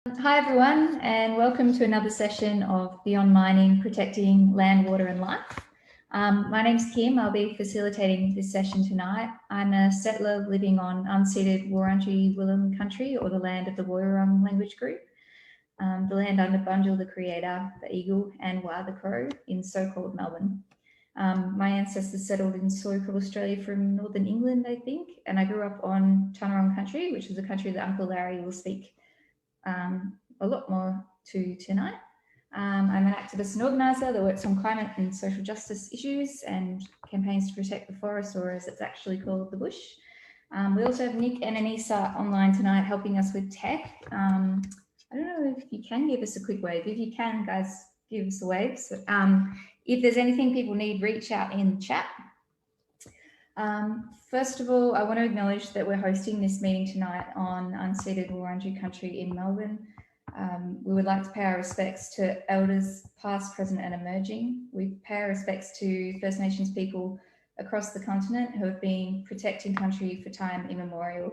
Hi everyone, and welcome to another session of Beyond Mining, Protecting Land, Water and Life. My name's Kim. I'll be facilitating this session tonight. I'm a settler living on unceded Wurrung Wurrung country, or the land of the Wurrung language group, the land under Bunjil the Creator, the Eagle and Wa the Crow in so-called Melbourne. My ancestors settled in so-called Australia from Northern England, I think, and I grew up on Taunarong country, which is a country that Uncle Larry will speak a lot more to tonight. I'm an activist and organiser that works on climate and social justice issues and campaigns to protect the forest, or as it's actually called, the bush. We also have Nick and Anissa online tonight helping us with tech. I don't know if you can give us a quick wave. If you can, guys, give us a wave. So, if there's anything people need, reach out in the chat. First of all, I want to acknowledge that we're hosting this meeting tonight on unceded Wurrung country in Melbourne. We would like to pay our respects to elders past, present and emerging. We pay our respects to First Nations people across the continent who have been protecting country for time immemorial.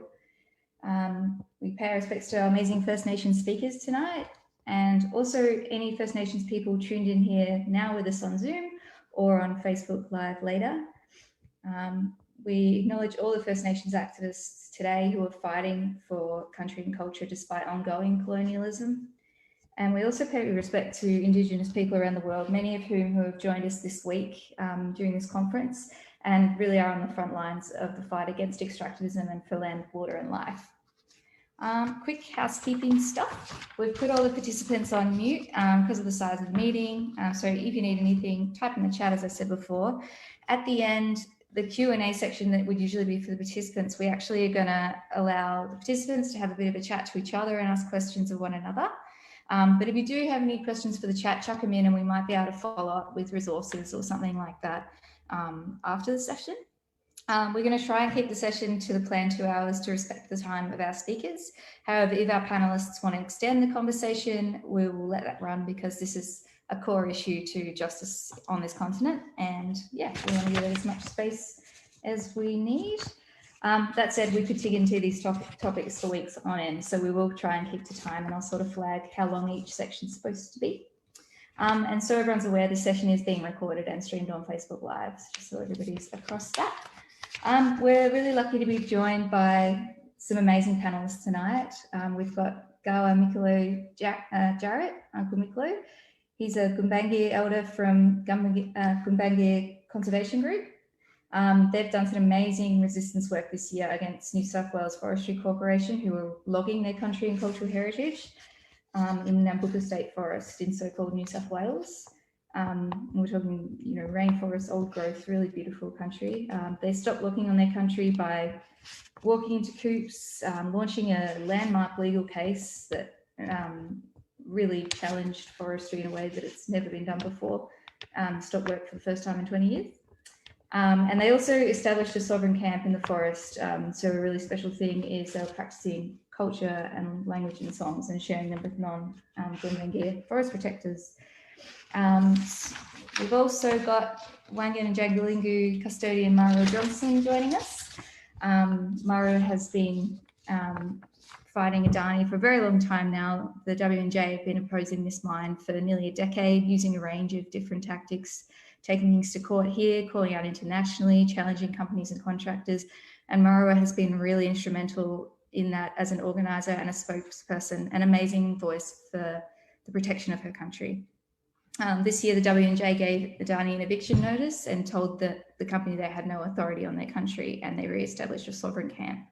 We pay our respects to our amazing First Nations speakers tonight, and also any First Nations people tuned in here now with us on Zoom or on Facebook Live later. We acknowledge all the First Nations activists today who are fighting for country and culture despite ongoing colonialism. And we also pay respect to Indigenous people around the world, many of whom who have joined us this week during this conference and really are on the front lines of the fight against extractivism and for land, water and life. Quick housekeeping stuff. We've put all the participants on mute because of the size of the meeting. So if you need anything, type in the chat, as I said before. At the end, the Q&A section that would usually be for the participants, we actually are going to allow the participants to have a bit of a chat to each other and ask questions of one another. But if you do have any questions for the chat, chuck them in and we might be able to follow up with resources or something like that after the session. We're going to try and keep the session to the planned 2 hours to respect the time of our speakers. However, if our panelists want to extend the conversation, we will let that run because this is a core issue to justice on this continent. And yeah, we want to give it as much space as we need. That said, we could dig into these topics for weeks on end, so we will try and keep to time, and I'll sort of flag how long each section is supposed to be. And so everyone's aware, this session is being recorded and streamed on Facebook Live, just so everybody's across that. We're really lucky to be joined by some amazing panelists tonight. We've got Gawa Mikolo Jarrett, Uncle Mikolo. He's a Gumbaynggirr elder from Gumbaynggirr Conservation Group. They've done some amazing resistance work this year against New South Wales Forestry Corporation, who are logging their country and cultural heritage in Nambucca State Forest in so-called New South Wales. We're talking, rainforest, old growth, really beautiful country. They stopped logging on their country by walking into coops, launching a landmark legal case that really challenged forestry in a way that it's never been done before, stopped work for the first time in 20 years. And they also established a sovereign camp in the forest. So a really special thing is they're practicing culture and language and songs and sharing them with non-Gumbaynggirr forest protectors. We've also got Wangan and Jagalingou custodian Mauro Johnson joining us. Mauro has been fighting Adani for a very long time now. The W&J have been opposing this mine for nearly a decade, using a range of different tactics, taking things to court here, calling out internationally, challenging companies and contractors. And Mauro has been really instrumental in that as an organiser and a spokesperson, an amazing voice for the protection of her country. This year, the W&J gave Adani an eviction notice and told the company they had no authority on their country, and they re-established a sovereign camp.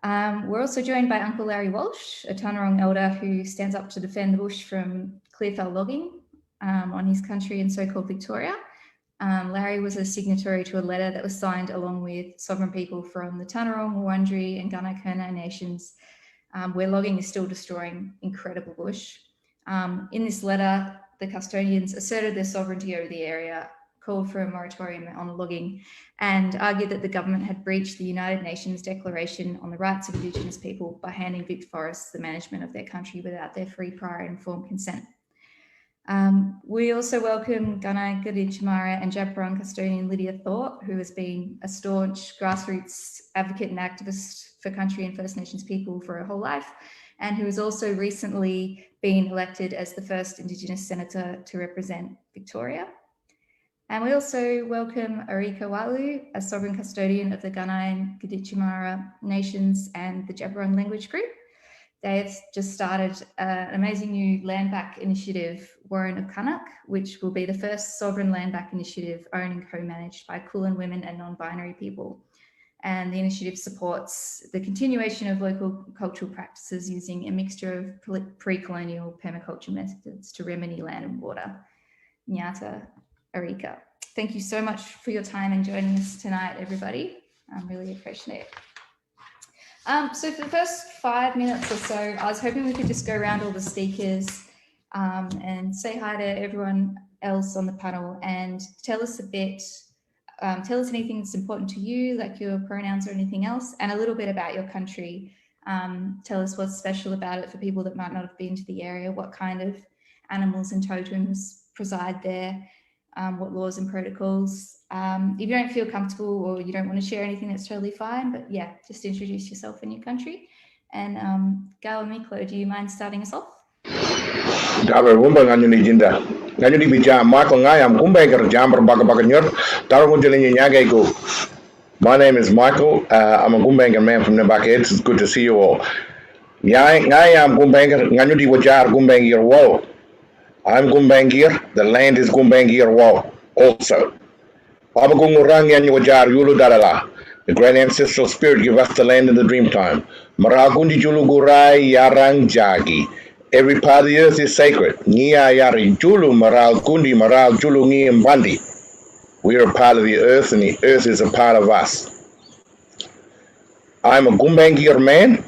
We're also joined by Uncle Larry Walsh, a Taunarong elder who stands up to defend the bush from clearfell logging on his country in so-called Victoria. Larry was a signatory to a letter that was signed along with sovereign people from the Taunarong, Wurundjeri and Gunai nations, where logging is still destroying incredible bush. In this letter, the custodians asserted their sovereignty over the area, called for a moratorium on logging, and argued that the government had breached the United Nations Declaration on the Rights of Indigenous People by handing Vic Forests the management of their country without their free, prior, informed consent. We also welcome Gunai Gadichmara and Djab Wurrung custodian Lydia Thorpe, who has been a staunch grassroots advocate and activist for country and First Nations people for her whole life, and who has also recently been elected as the first Indigenous senator to represent Victoria. And we also welcome Arika Walu, a sovereign custodian of the Gunai and Gadichimara nations and the Djab Wurrung language group. They've just started an amazing new land back initiative, Warren of Kanak, which will be the first sovereign land back initiative owned and co-managed by Kulin women and non-binary people. And the initiative supports the continuation of local cultural practices using a mixture of pre-colonial permaculture methods to remedy land and water. Nyata, Arika, thank you so much for your time and joining us tonight, everybody. I'm really appreciative. So for the first 5 minutes or so, I was hoping we could just go around all the speakers and say hi to everyone else on the panel and tell us a bit, tell us anything that's important to you, like your pronouns or anything else, and a little bit about your country. Tell us what's special about it for people that might not have been to the area, what kind of animals and totems preside there, what laws and protocols. If you don't feel comfortable or you don't want to share anything, that's totally fine. But yeah, just introduce yourself and your country. And Gal and Miklo, do you mind starting us off? My name is Michael. I'm a Gumbaynggirr man from Nembak Heads. It's good to see you all. I'm Gumbaynggirr. The land is Gumbaynggirr also. The great ancestral spirit give us the land in the dream time. Every part of the earth is sacred. We are a part of the earth and the earth is a part of us. I'm a Gumbaynggirr man.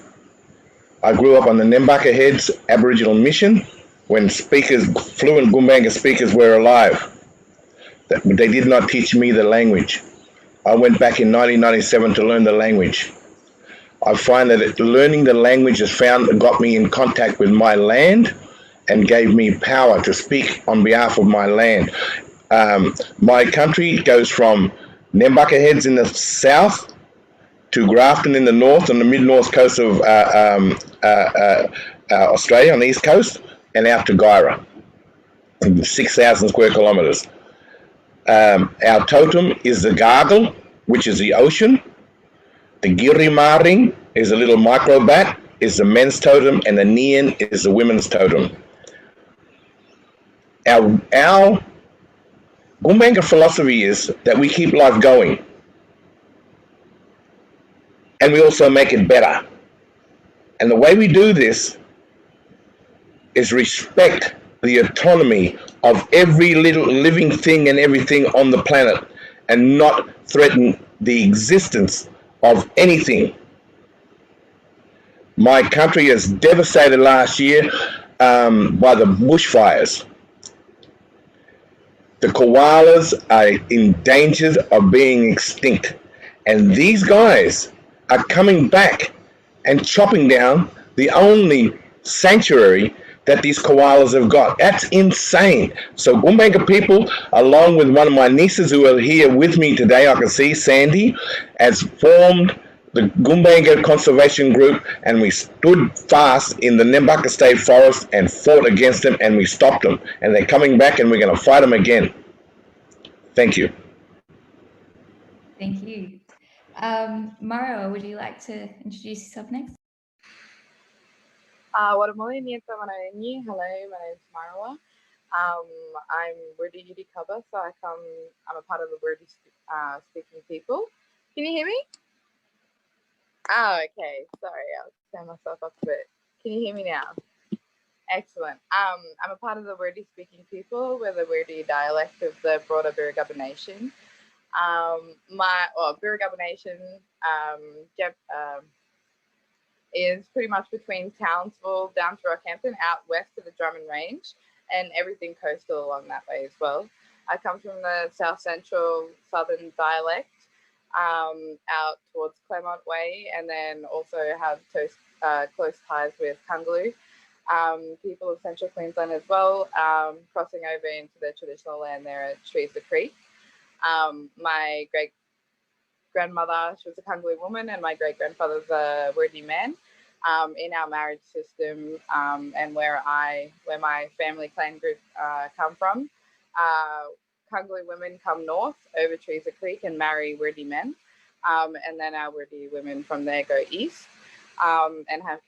I grew up on the Nembaka Heads Aboriginal Mission when fluent Gumbaynggirr speakers were alive. They did not teach me the language. I went back in 1997 to learn the language. I find that learning the language got me in contact with my land and gave me power to speak on behalf of my land. My country goes from Nembaka Heads in the south to Grafton in the north on the mid-north coast of Australia on the east coast and out to Guyra, 6,000 square kilometres. Our totem is the gargle, which is the ocean. The girimaring is a little microbat, is the men's totem, and the nian is the women's totem. Our Gumbaynggirr philosophy is that we keep life going, and we also make it better. And the way we do this is respect the autonomy of every little living thing and everything on the planet and not threaten the existence of anything. My country was devastated last year by the bushfires. The koalas are in danger of being extinct. And these guys are coming back and chopping down the only sanctuary that these koalas have got. That's insane. So Gumbaynggirr people, along with one of my nieces who are here with me today, I can see, Sandy, has formed the Gumbaynggirr Conservation Group, and we stood fast in the Nembaka State Forest and fought against them, and we stopped them. And they're coming back, and we're going to fight them again. Thank you. Thank you. Maro, would you like to introduce yourself next? Hello, my name is Marwa. I'm Wurdi Yudi Kaba, so I'm a part of the Wurdi speaking people. Can you hear me? Oh, okay. Sorry, I'll turn myself up a bit. Can you hear me now? Excellent. I'm a part of the Wurdi speaking people. We're the Wurdi dialect of the broader Birragubba Nation. Birragubba Nation, is pretty much between Townsville down to Rockhampton, out west to the Drummond Range, and everything coastal along that way as well. I come from the south central southern dialect, out towards Claremont Way, and then also have close ties with Kungaloo, people of central Queensland as well, crossing over into the traditional land there at Treesa Creek. My great-grandmother, she was a Kungaloo woman, and my great-grandfather's a Wurdi man. in our marriage system, and where my family clan group come from. Kungli women come north over Treaser Creek and marry Wirdi men, and then our Wirdi women from there go east and have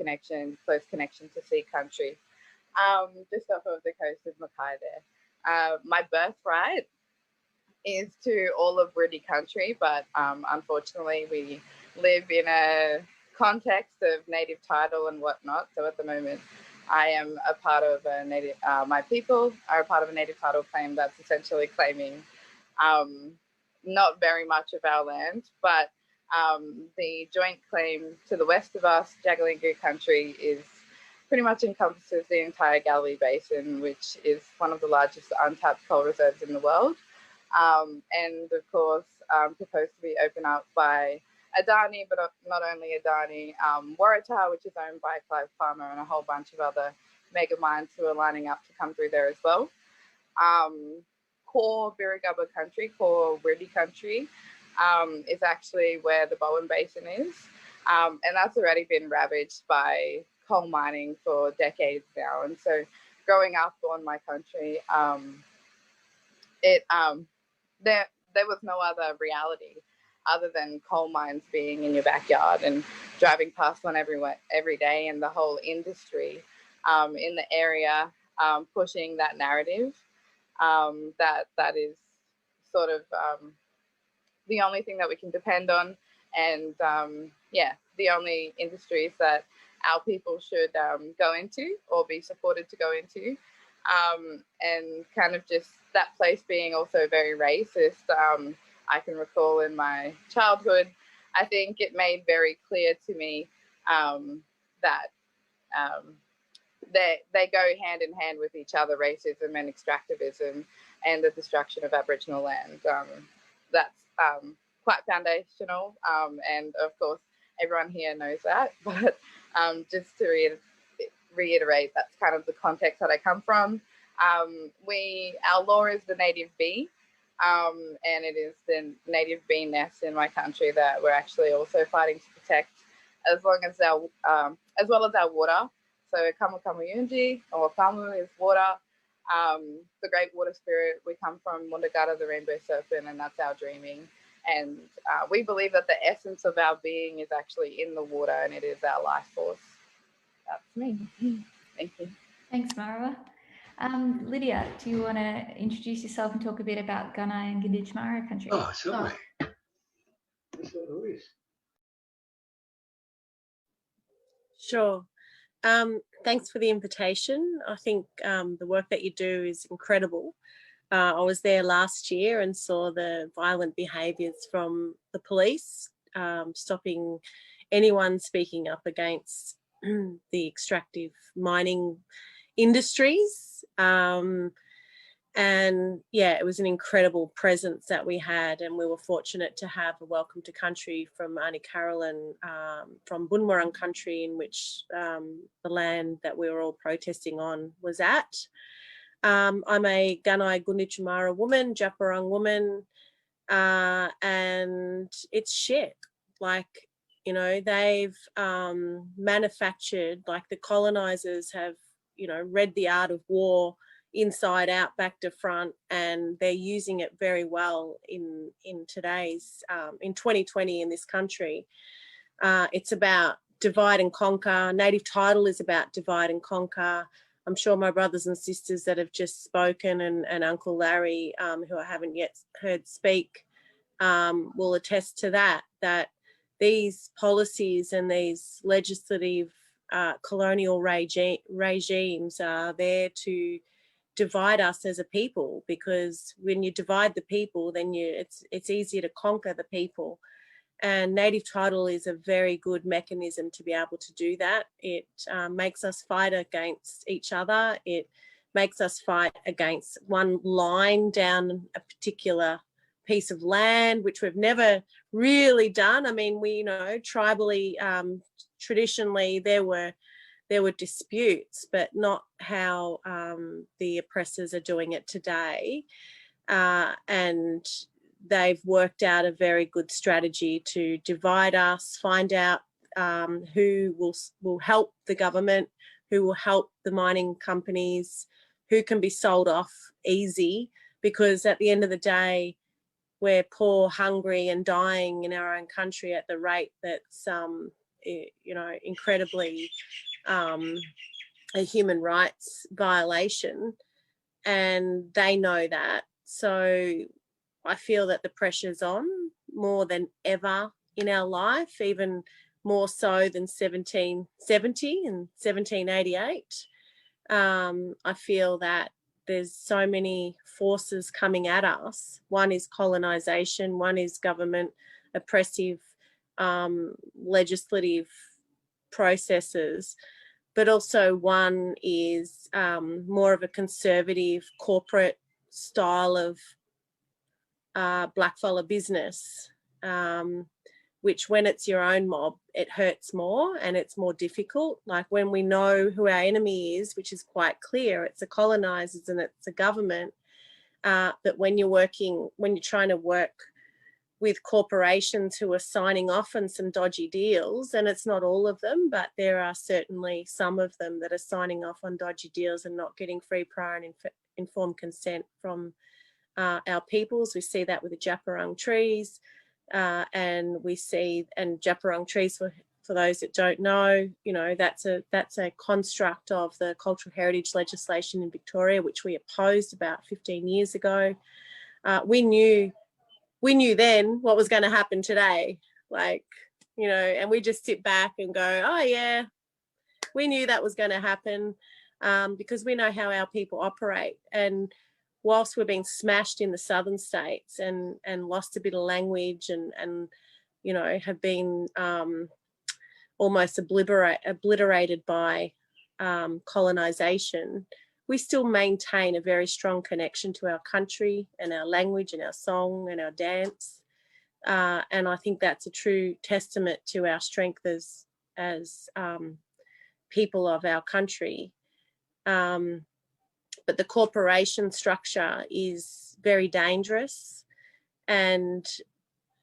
close connection to sea country, just off of the coast of Mackay there. My birthright is to all of Wirdi country, but unfortunately we live in a context of native title and whatnot. So at the moment, I am a part of a native. My people are a part of a native title claim that's essentially claiming not very much of our land, but the joint claim to the west of us, Jagalingou country, is pretty much encompasses the entire Galilee Basin, which is one of the largest untapped coal reserves in the world, and of course proposed to be opened up by Adani, but not only Adani, Waratah, which is owned by Clive Palmer, and a whole bunch of other mega mines who are lining up to come through there as well. Core Birragubba country, core Wirdi country, is actually where the Bowen Basin is, and that's already been ravaged by coal mining for decades now. And so growing up on my country, there was no other reality other than coal mines being in your backyard and driving past one every day, and the whole industry in the area pushing that narrative that is sort of the only thing that we can depend on, and the only industries that our people should go into or be supported to go into, and kind of just that place being also very racist. I can recall in my childhood, I think it made very clear to me that they go hand in hand with each other, racism and extractivism and the destruction of Aboriginal land. That's quite foundational, and of course everyone here knows that, but just to reiterate, that's kind of the context that I come from. Our law is the native bee, and it is the native bee nest in my country that we're actually also fighting to protect, as well as our water. So Kamu or Kamu is water. The great water spirit. We come from Mundagata, the rainbow serpent, and that's our dreaming. And we believe that the essence of our being is actually in the water, and it is our life force. That's me. Thank you. Thanks, Marawa. Lydia, do you want to introduce yourself and talk a bit about Gunai and Gunditjmara country? Oh, certainly. Sure. Thanks for the invitation. I think the work that you do is incredible. I was there last year and saw the violent behaviours from the police, stopping anyone speaking up against the extractive mining industries. And yeah, it was an incredible presence that we had, and we were fortunate to have a welcome to country from Auntie Carolyn from Djab Wurrung country, in which the land that we were all protesting on was at. I'm a Gunai Gunditjmara woman, Djab Wurrung woman, and it's shit. Like, you know, they've manufactured, like the colonisers have, you know, read the art of war inside out, back to front, and they're using it very well in today's, in 2020 in this country. It's about divide and conquer. Native title is about divide and conquer. I'm sure my brothers and sisters that have just spoken and Uncle Larry, who I haven't yet heard speak, will attest to that these policies and these legislative colonial regimes are there to divide us as a people, because when you divide the people, then it's easier to conquer the people. And native title is a very good mechanism to be able to do that. It makes us fight against each other. It makes us fight against one line down a particular piece of land, which we've never really done. I mean, we, you know, tribally, traditionally there were disputes, but not how the oppressors are doing it today. And they've worked out a very good strategy to divide us, find out who will help the government, who will help the mining companies, who can be sold off easy, because at the end of the day, we're poor, hungry and dying in our own country at the rate that's, incredibly a human rights violation, and they know that. So I feel that the pressure's on more than ever in our life, even more so than 1770 and 1788. I feel that there's so many forces coming at us. One is colonisation, one is government oppressive legislative processes, but also one is more of a conservative corporate style of blackfellow business, which when it's your own mob, it hurts more and it's more difficult. Like when we know who our enemy is, which is quite clear, it's the colonisers and it's the government. But when you're trying to work with corporations who are signing off on some dodgy deals, and it's not all of them, but there are certainly some of them that are signing off on dodgy deals and not getting free, prior and informed consent from our peoples. We see that with the Djab Wurrung trees, and Djab Wurrung trees, for those that don't know, that's a construct of the cultural heritage legislation in Victoria, which we opposed about 15 years ago. We knew then what was going to happen today, and we just sit back and go, oh yeah, we knew that was going to happen, because we know how our people operate. And whilst we're being smashed in the southern states and lost a bit of language and have been almost obliterated by colonisation, we still maintain a very strong connection to our country and our language and our song and our dance. And I think that's a true testament to our strength as people of our country. But the corporation structure is very dangerous. And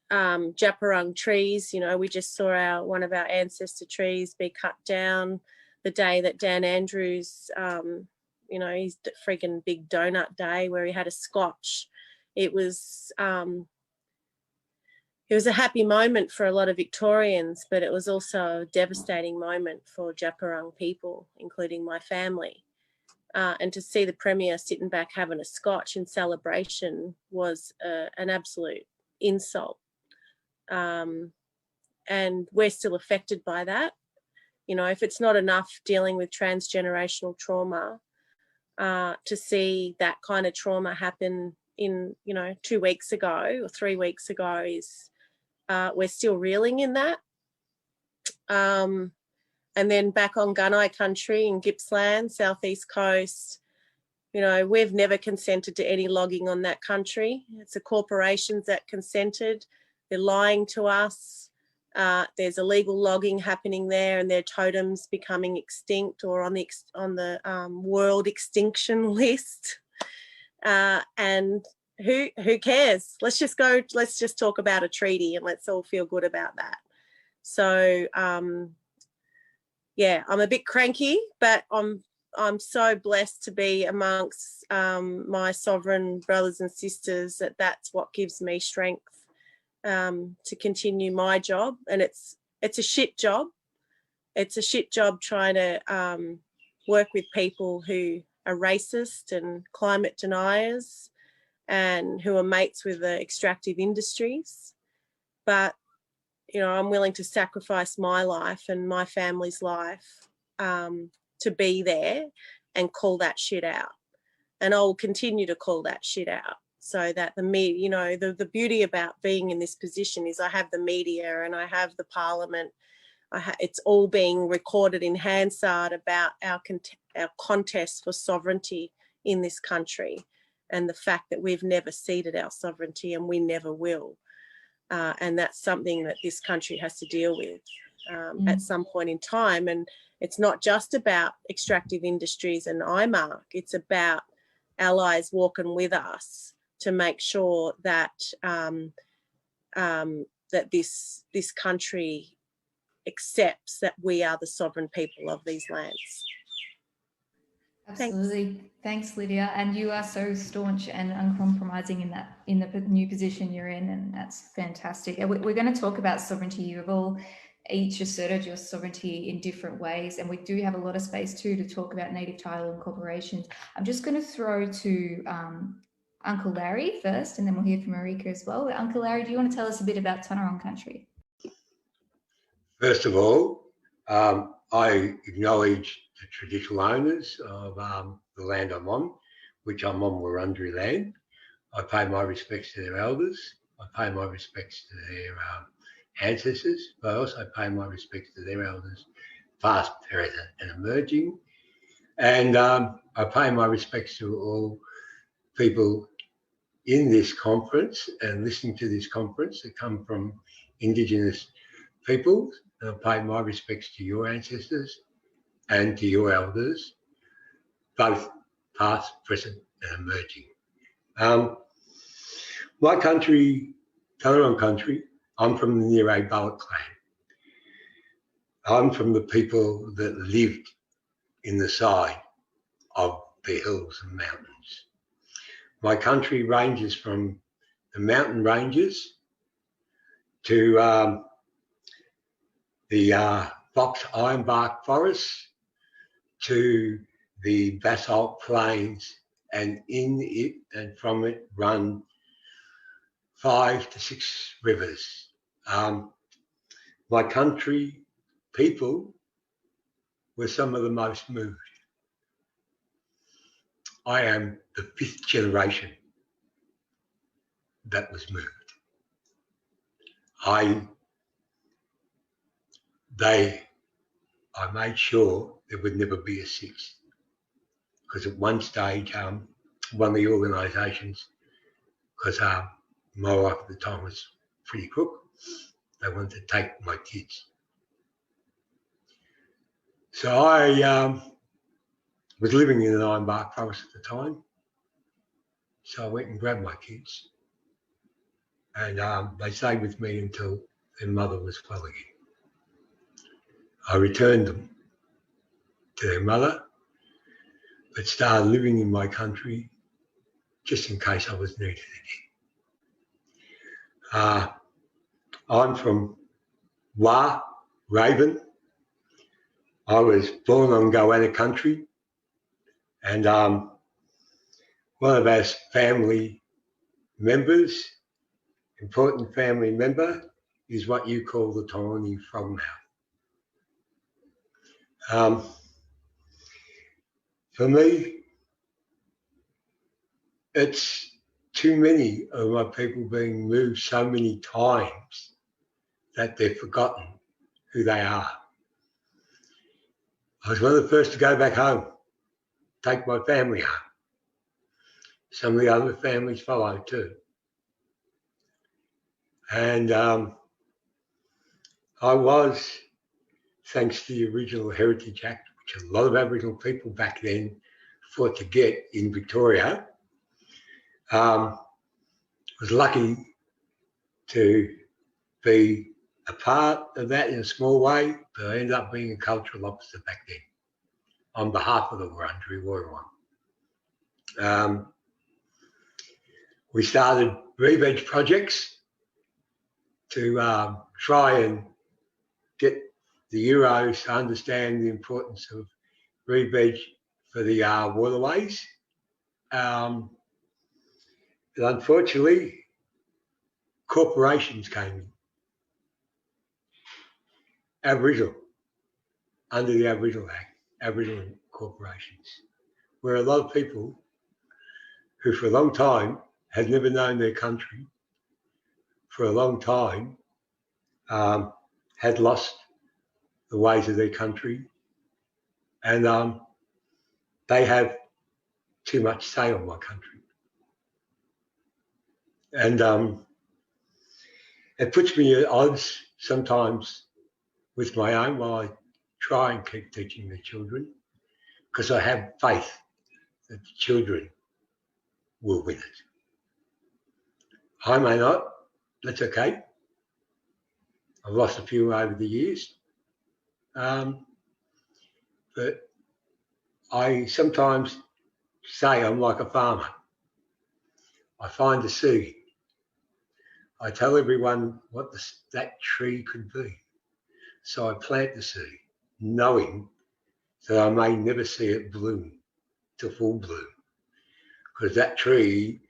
Djab Wurrung trees, we just saw one of our ancestor trees be cut down the day that Dan Andrews, his freaking big donut day where he had a scotch. It was a happy moment for a lot of Victorians, but it was also a devastating moment for Djab Wurrung people, including my family. And to see the Premier sitting back having a scotch in celebration was an absolute insult. And we're still affected by that. If it's not enough dealing with transgenerational trauma, to see that kind of trauma happen in, 2 weeks ago or 3 weeks ago is, we're still reeling in that. And then back on Gunai country in Gippsland, Southeast Coast, we've never consented to any logging on that country. It's the corporations that consented. They're lying to us. There's illegal logging happening there, and their totems becoming extinct or on the world extinction list. And who cares? Let's just talk about a treaty and let's all feel good about that. So yeah, I'm a bit cranky, but I'm so blessed to be amongst my sovereign brothers and sisters that's what gives me strength to continue my job. And it's a shit job. It's a shit job trying to work with people who are racist and climate deniers and who are mates with the extractive industries. But I'm willing to sacrifice my life and my family's life to be there and call that shit out. And I will continue to call that shit out, so that the media, the beauty about being in this position is I have the media and I have the parliament. It's all being recorded in Hansard about our contest for sovereignty in this country, and the fact that we've never ceded our sovereignty and we never will. And that's something that this country has to deal with at some point in time. And it's not just about extractive industries and IMARC, it's about allies walking with us to make sure that that this country accepts that we are the sovereign people of these lands. Absolutely. Thanks, Lydia. And you are so staunch and uncompromising in the new position you're in, and that's fantastic. And we're going to talk about sovereignty. You've all each asserted your sovereignty in different ways, and we do have a lot of space too to talk about native title and corporations. I'm just going to throw to Uncle Larry first, and then we'll hear from Marika as well. Uncle Larry, do you want to tell us a bit about Tanarong country? First of all, I acknowledge the traditional owners of the land I'm on, which I'm on Wurundjeri land. I pay my respects to their elders. I pay my respects to their ancestors, but I also pay my respects to their elders, past, present and emerging. And I pay my respects to all people in this conference and listening to this conference that come from Indigenous peoples. And I pay my respects to your ancestors and to your elders, both past, present and emerging. My country, Tanarong country, I'm from the Nire Bala clan. I'm from the people that lived in the side of the hills and mountains. My country ranges from the mountain ranges to the box ironbark forests to the basalt plains, and in it and from it run 5 to 6 rivers. My country people were some of the most moved. I am the 5th generation that was moved. I made sure there would never be a 6th, because at one stage, one of the organisations, because my wife at the time was pretty crook, they wanted to take my kids. So I was living in an ironbark forest at the time, so I went and grabbed my kids, and they stayed with me until their mother was well again. I returned them to their mother, but started living in my just in case I was needed again. I'm from Wa, Raven. I was born on Goanna country, and one of our family members, important family member, is what you call the Tawny Frogmouth. For me, it's too many of my people being moved so many times that they've forgotten who they are. I was one of the first to go back home, take my family home. Some of the other families followed too. And I was, thanks to the original Heritage Act, which a lot of Aboriginal people back then fought to get in Victoria, was lucky to be a part of that in a small way, but I ended up being a cultural officer back then on behalf of the Wurundjeri Woi-wurrung. We started re-veg projects to try and get the Euros to understand the importance of re-veg for the waterways. But unfortunately, corporations came in. Aboriginal, under the Aboriginal Act, Aboriginal corporations, where a lot of people who for a long time had never known their country, for a long time had lost the ways of their country, and they have too much say on my country. And it puts me at odds sometimes with my own while I try and keep teaching the children, because I have faith that the children will win it. I may not, that's okay. I've lost a few over the years, But I sometimes say I'm like a farmer. I find a seed. I tell everyone what that tree could be. So I plant the seed, knowing that I may never see it bloom to full bloom, because that tree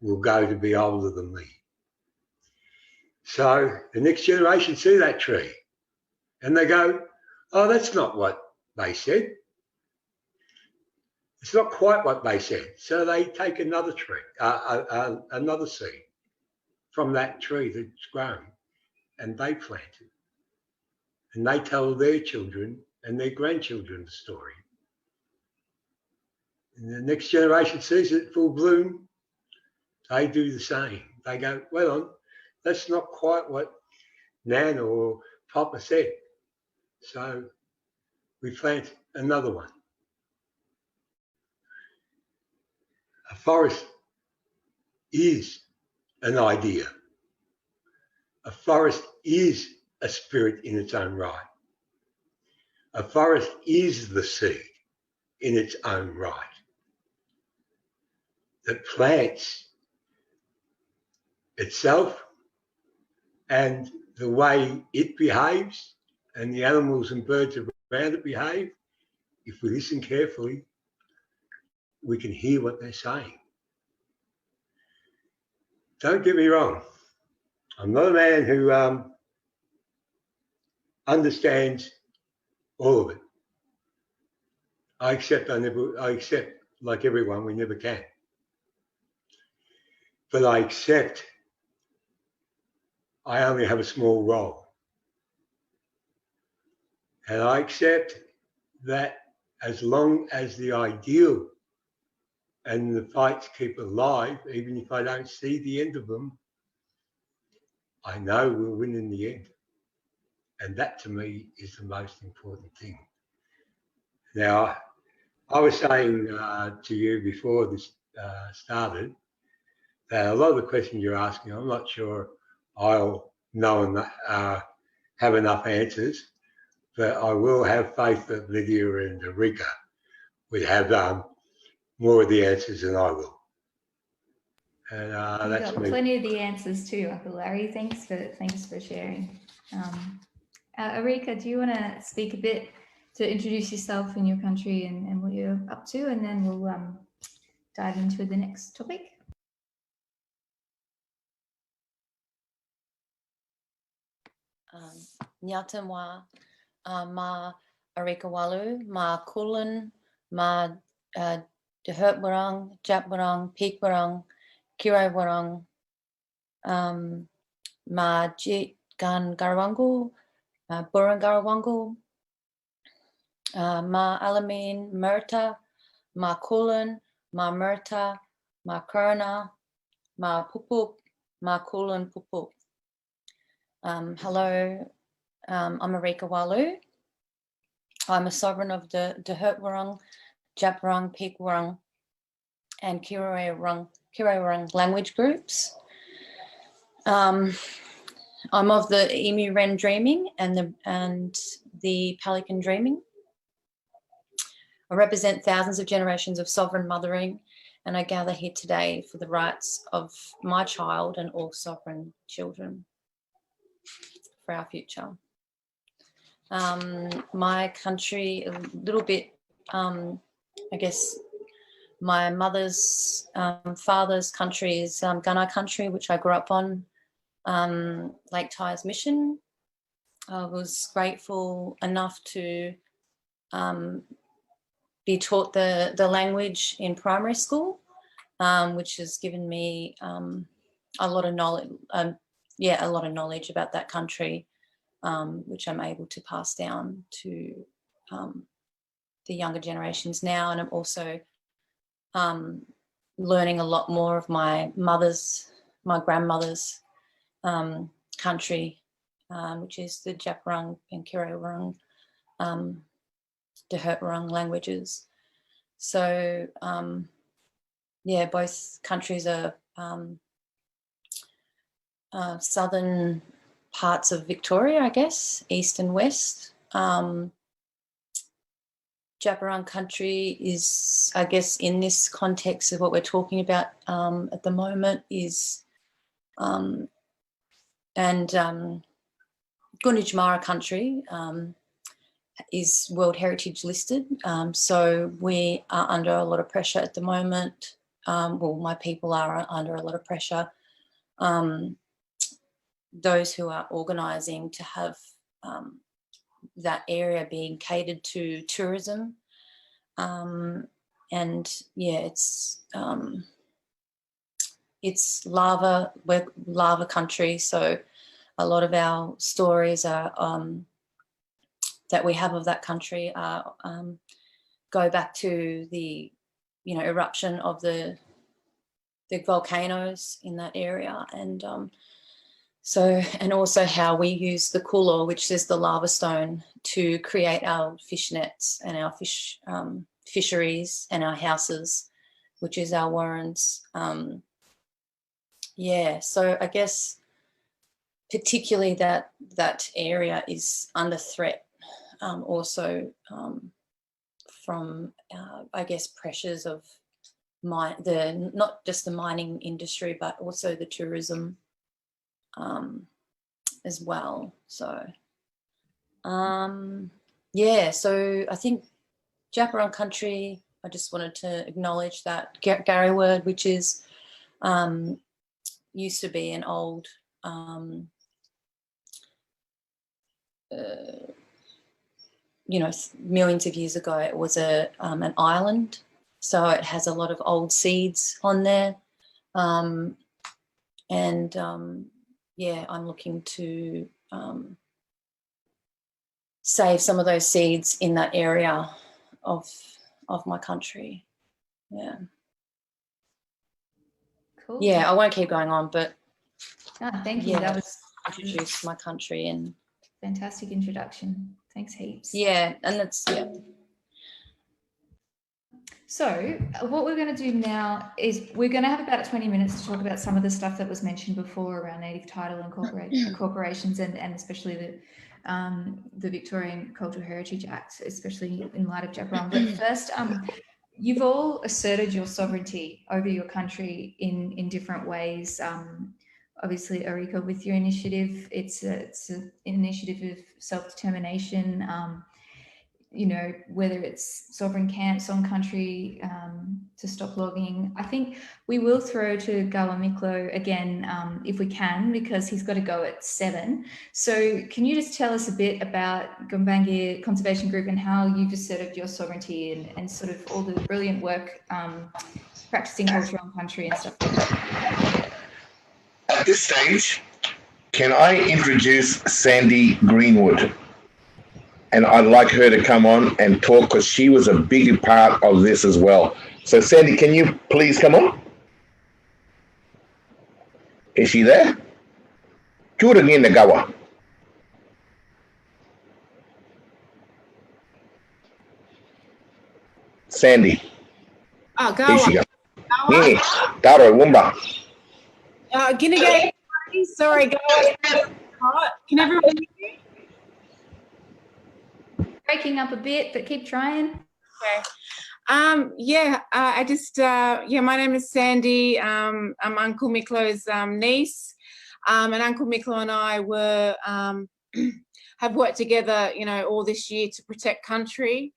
will go to be older than me. So the next generation see that tree and they go, oh, that's not what they said. It's not quite what they said. So they take another tree, another seed from that tree that's grown, and they plant it. And they tell their children and their grandchildren the story. And the next generation sees it full bloom. They do the same. They go, well, that's not quite what Nan or Papa said. So we plant another one. A forest is an idea. A forest is a spirit in its own right. A forest is the seed in its own right. That plants itself and the way it behaves and the animals and birds around it behave, if we listen carefully, we can hear what they're saying. Don't get me wrong. I'm not a man who understands all of it. I accept, like everyone, we never can. But I accept I only have a small role. And I accept that as long as the ideal and the fights keep alive, even if I don't see the end of them, I know we'll win in the end. And that to me is the most important thing. Now, I was saying to you before this started that a lot of the questions you're asking, I'm not sure I'll know and have enough answers, but I will have faith that Lydia and Rika would have more of the answers than I will. And that's got me. plenty of the answers too, Uncle Larry. Thanks for sharing. Arika, do you want to speak a bit to introduce yourself and your country and what you're up to, and then we'll dive into the next topic. Nyatamwa, ma Arika Walu, ma Kulin, ma Djab Wurrung, Djab Wurrung, Peak Kira Wurrung, ma Juukan Gorge, Burung Garawangu, ma Alamin Murta, ma Kulin, ma Murta, ma Kurna, ma Pupuk, ma Kulin Pupuk. Hello, I'm Arika Walu. I'm a sovereign of the Djab Wurrung, Djab Wurrung, Peak Wurrung, and Kira Wurrung language groups. I'm of the Emu Wren Dreaming and the Pelican Dreaming. I represent thousands of generations of sovereign mothering, and I gather here today for the rights of my child and all sovereign children for our future. My country, a little bit, I guess, my mother's father's country is Gunai country, which I grew up on, Lake Tyers Mission. I was grateful enough to be taught the language in primary school, which has given me a lot of knowledge. A lot of knowledge about that country, which I'm able to pass down to the younger generations now. And I'm also learning a lot more of my grandmother's country, which is the Djab Wurrung and Kira Wurrung, Djab Wurrung languages. So both countries are southern parts of Victoria, I guess, east and west. Djab Wurrung country is, I guess, in this context of what we're talking about at the moment is, and Gunditjmara country is World Heritage listed. So we are under a lot of pressure at the moment. Well, my people are under a lot of pressure. Those who are organising to have that area being catered to tourism. And yeah, it's lava country. So a lot of our stories are that we have of that country are go back to the eruption of the volcanoes in that area, and and also how we use the kulor, which is the lava stone, to create our fish nets and our fisheries and our houses, which is our warrens. Yeah, so I guess particularly that area is under threat, also from I guess pressures of not just the mining industry but also the tourism as well. So yeah, so I think Djab Wurrung country, I just wanted to acknowledge that Gary word, which is used to be an old millions of years ago it was an island, so it has a lot of old seeds on there, yeah, I'm looking to save some of those seeds in that area of my country. Yeah. Cool. Yeah, I won't keep going on, but thank you. Yeah, That was introduce my country and fantastic introduction. Thanks heaps. yeah, and that's So what we're going to do now is we're going to have about 20 minutes to talk about some of the stuff that was mentioned before around native title and corporations and especially the Victorian Cultural Heritage Act, especially in light of Djab Wurrung. But first, you've all asserted your sovereignty over your country in different ways. Obviously, Erika, with your initiative, it's an initiative of self-determination. Whether it's sovereign camps on country to stop logging. I think we will throw to Gawamiklo again if we can, because he's got to go at 7. So can you just tell us a bit about Gumbaynggirr Conservation Group and how you've asserted your sovereignty and sort of all the brilliant work practicing culture on country and stuff like that? At this stage, can I introduce Sandy Greenwood? And I'd like her to come on and talk because she was a big part of this as well. So Sandy, can you please come on? Is she there? Juukan Gorge. Sandy. Oh, Here she Gawa. goes. Yeah, Daro Wumba. Guinea, sorry, Gawa. Can everyone hear me? Breaking up a bit, but keep trying. Okay. My name is Sandy. I'm Uncle Miklo's niece. And Uncle Miklo and I have worked together, all this year to protect country.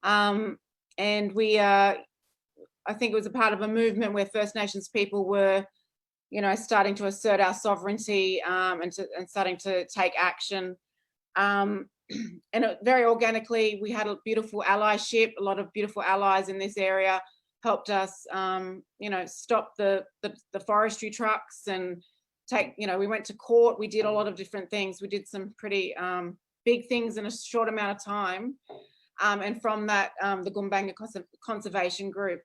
And we, I think it was a part of a movement where First Nations people were, starting to assert our sovereignty and starting to take action. And very organically, we had a beautiful allyship. A lot of beautiful allies in this area helped us, stop the forestry trucks and we went to court. We did a lot of different things. We did some pretty big things in a short amount of time. And from that, the Gumbaynggirr Conservation Group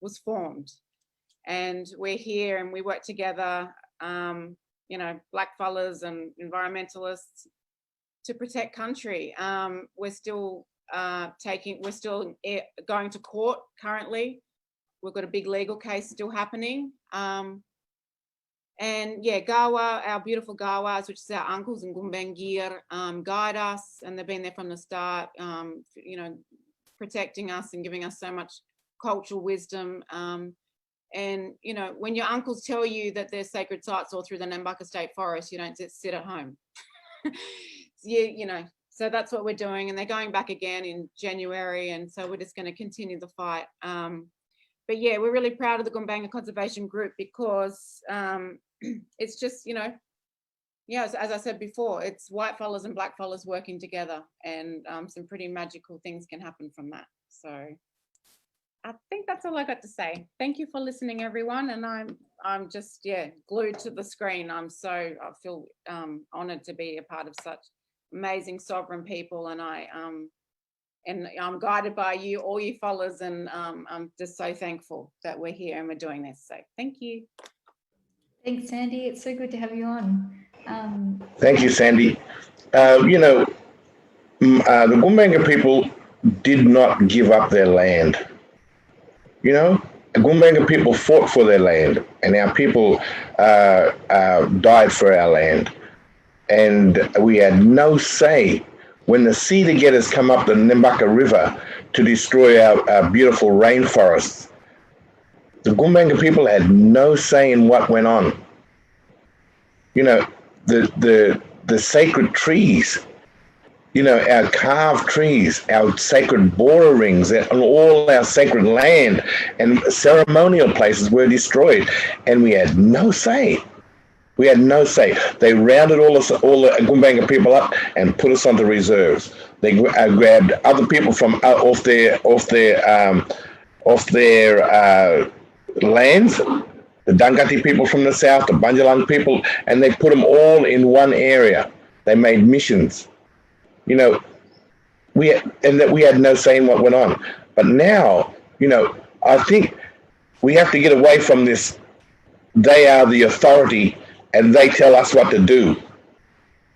was formed. And we're here and we work together, blackfellas and environmentalists, to protect country. We're still going to court currently. We've got a big legal case still happening. And yeah, Gawa, our beautiful Gawas, which is our uncles in Gumbangir, guide us, and they've been there from the start, you know, protecting us and giving us so much cultural wisdom. And, you know, when your uncles tell you that there's sacred sites all through the Nambucca State Forest, you don't just sit at home. You know, so that's what we're doing. And they're going back again in January. And so we're just going to continue the fight. But yeah, we're really proud of the Gumbanga Conservation Group because it's just, you know, yeah, as I said before, it's white fellas and black fellas working together, and some pretty magical things can happen from that. So I think that's all I got to say. Thank you for listening, everyone. And I'm just, yeah, glued to the screen. I feel honored to be a part of such amazing sovereign people. And I'm guided by you, all you fellas, and I'm just so thankful that we're here and we're doing this. So thank you. Thanks, Sandy. It's so good to have you on. Thank you, Sandy. You know, the Gumbanga people did not give up their land. You know, the Gumbanga people fought for their land, and our people died for our land. And we had no say when the cedar getters come up the Nambucca River to destroy our beautiful rainforests. The Gumbanga people had no say in what went on. You know, the sacred trees, you know, our carved trees, our sacred border rings, and all our sacred land and ceremonial places were destroyed, and we had no say. We had no say. They rounded all the Gumbanga people up and put us onto reserves. They grabbed other people from off their lands, the Dungati people from the south, the Bunjalung people, and they put them all in one area. They made missions. You know, we had no say in what went on. But now, you know, I think we have to get away from this. They are the authority and they tell us what to do.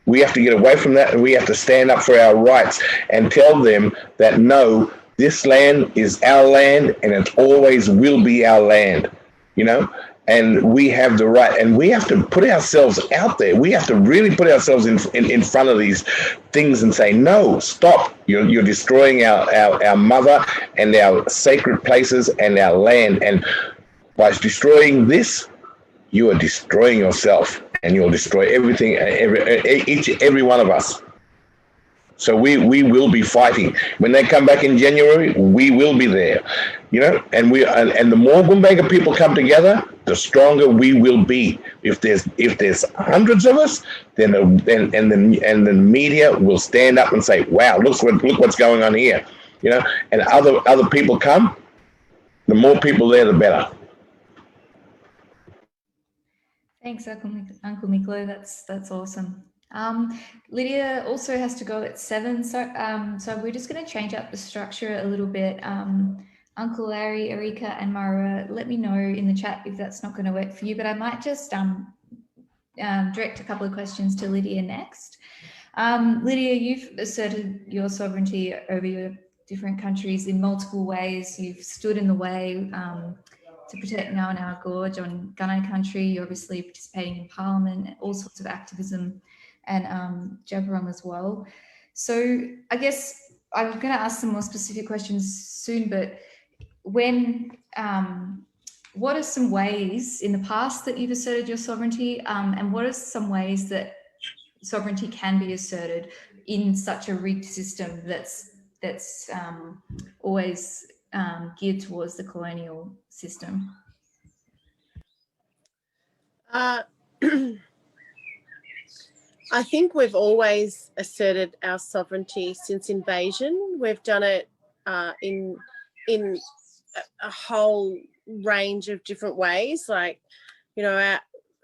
We have to get away from that, and we have to stand up for our rights and tell them that no, this land is our land and it always will be our land, you know, and we have the right, and we have to put ourselves out there. We have to really put ourselves in front of these things and say, no, stop. You're destroying our mother and our sacred places and our land. And by destroying this, you are destroying yourself, and you'll destroy everything, every one of us. So we will be fighting. When they come back in January, we will be there, you know. And the more Gumbanga people come together, the stronger we will be. If there's hundreds of us, then the media will stand up and say, "Wow, look what's going on here," you know. And other people come. The more people there, the better. Thanks, Uncle Miklo. That's awesome. Lydia also has to go at 7, so we're just going to change up the structure a little bit. Uncle Larry, Erika, and Mara, let me know in the chat if that's not going to work for you. But I might just direct a couple of questions to Lydia next. Lydia, you've asserted your sovereignty over your different countries in multiple ways. You've stood in the way to protect Wangan Gorge on Gunai country. You're obviously participating in Parliament, all sorts of activism, and Djab Wurrung as well. So I guess I'm going to ask some more specific questions soon, but what are some ways in the past that you've asserted your sovereignty, and what are some ways that sovereignty can be asserted in such a rigged system that's always geared towards the colonial system? I think we've always asserted our sovereignty since invasion. We've done it in a whole range of different ways. Like, you know,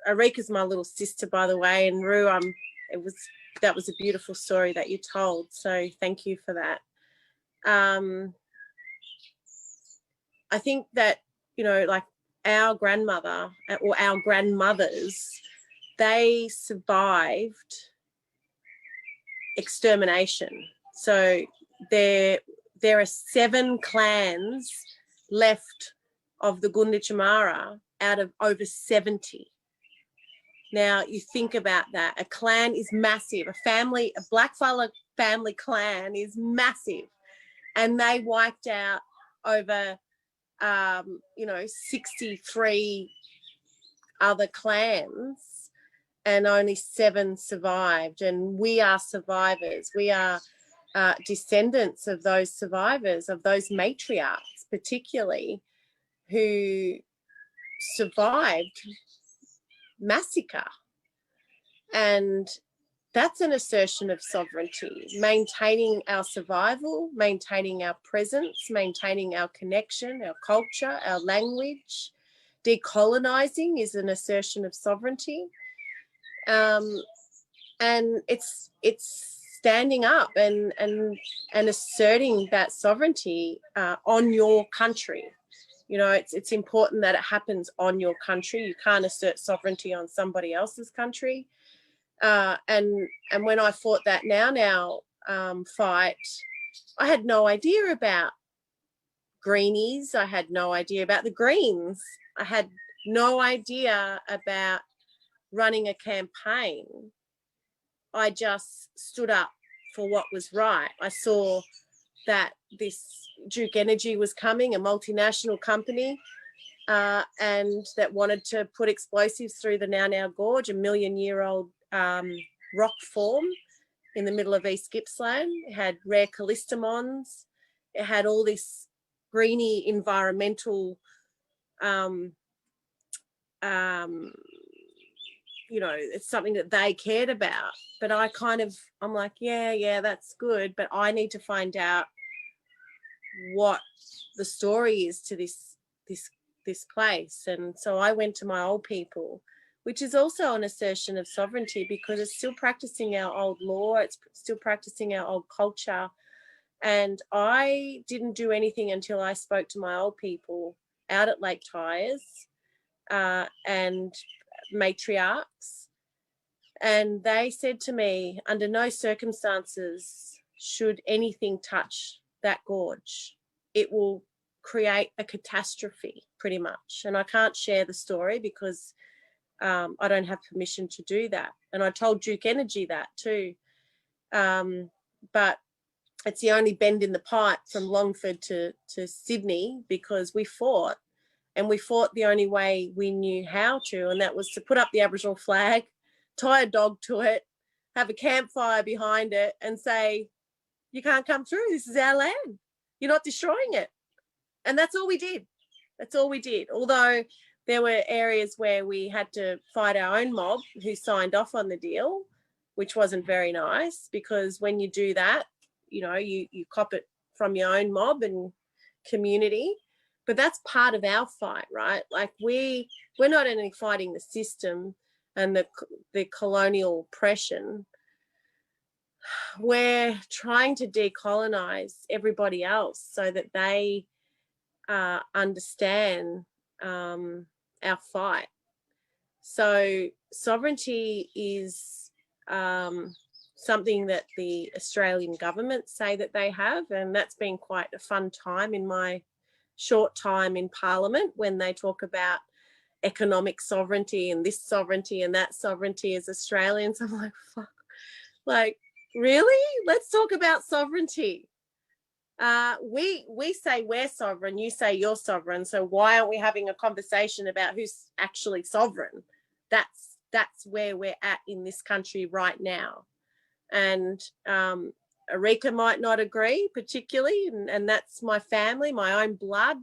Erika's my little sister, by the way, and Rue, that was a beautiful story that you told. So thank you for that. I think that, you know, like our grandmother or our grandmothers, they survived extermination. So there are 7 clans left of the Gunditjmara out of over 70. Now, you think about that. A clan is massive. A blackfella family clan is massive. And they wiped out over, 63 other clans, and only 7 survived. And we are survivors. We are descendants of those survivors, of those matriarchs, particularly, who survived massacre. And that's an assertion of sovereignty, maintaining our survival, maintaining our presence, maintaining our connection, our culture, our language. Decolonizing is an assertion of sovereignty. And it's standing up and asserting that sovereignty on your country. It's important that it happens on your country. You can't assert sovereignty on somebody else's country. And when I fought that now fight, I had no idea about greenies. I had no idea about the Greens. I had no idea about running a campaign. I just stood up for what was right. I saw that this Duke Energy was coming, a multinational company, and that wanted to put explosives through the Now Gorge, a million-year-old rock form in the middle of East Gippsland. It had rare callistemons. It had all this greeny environmental, it's something that they cared about. But I'm like, yeah, that's good, but I need to find out what the story is to this place. And so I went to my old people, which is also an assertion of sovereignty, because it's still practicing our old law, it's still practicing our old culture. And I didn't do anything until I spoke to my old people out at Lake Tyers and matriarchs. And they said to me, under no circumstances should anything touch that gorge. It will create a catastrophe, pretty much. And I can't share the story because I don't have permission to do that. And I told Duke Energy that too. But it's the only bend in the pipe from Longford to Sydney, because we fought, and we fought the only way we knew how to, and that was to put up the Aboriginal flag, tie a dog to it, have a campfire behind it, and say, you can't come through. This is our land. You're not destroying it. And that's all we did. That's all we did. Although there were areas where we had to fight our own mob who signed off on the deal, which wasn't very nice, because when you do that, you cop it from your own mob and community. But that's part of our fight, right? Like we're not only fighting the system and the colonial oppression, we're trying to decolonize everybody else so that they understand our fight. So sovereignty is something that the Australian government say that they have, and that's been quite a fun time in my short time in Parliament, when they talk about economic sovereignty and this sovereignty and that sovereignty as Australians. I'm like, fuck, like, really? Let's talk about sovereignty. We say we're sovereign, you say you're sovereign, so why aren't we having a conversation about who's actually sovereign? That's where we're at in this country right now. And Erika might not agree particularly, and that's my family, my own blood.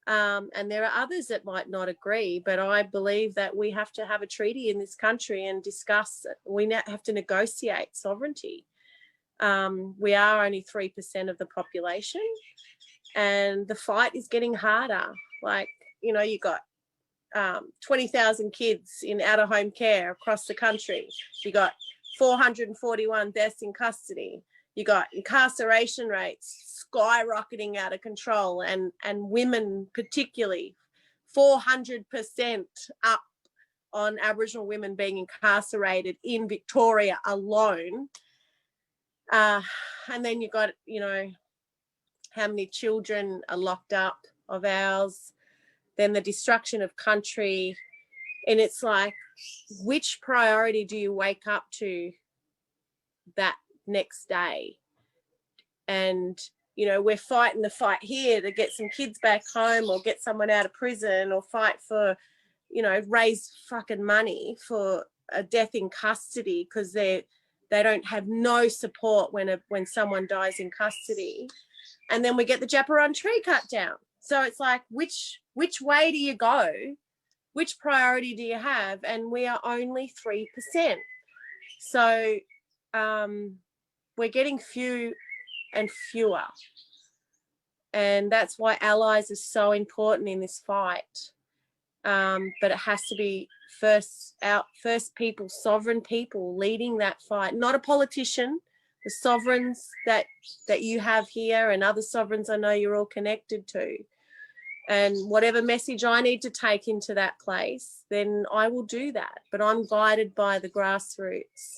And there are others that might not agree, but I believe that we have to have a treaty in this country and discuss, we have to negotiate sovereignty. We are only 3% of the population, and the fight is getting harder. Like, you got 20,000 kids in out-of-home care across the country. You got 441 deaths in custody. You got incarceration rates skyrocketing out of control, and women particularly 400% up on Aboriginal women being incarcerated in Victoria alone. And then you got, how many children are locked up of ours. Then the destruction of country, And it's like, which priority do you wake up to that next day? And, you know, we're fighting the fight here to get some kids back home or get someone out of prison, or fight for, you know, raise fucking money for a death in custody because they don't have no support when someone dies in custody. And then we get the Djab Wurrung tree cut down. So it's like, which way do you go? Which priority do you have? And we are only 3%. So we're getting few and fewer. And that's why allies are so important in this fight. But it has to be first people, sovereign people leading that fight, not a politician. The sovereigns that you have here and other sovereigns I know you're all connected to. And whatever message I need to take into that place, then I will do that. But I'm guided by the grassroots.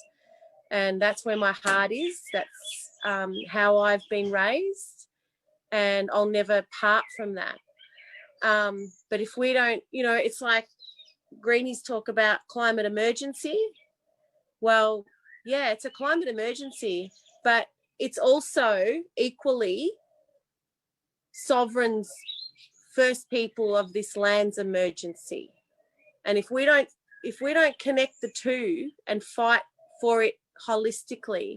And that's where my heart is. That's how I've been raised. And I'll never part from that. But if we don't, you know, it's like Greenies talk about climate emergency. Well, yeah, it's a climate emergency, but it's also equally sovereigns, first people of this land's emergency. And if we don't connect the two and fight for it holistically,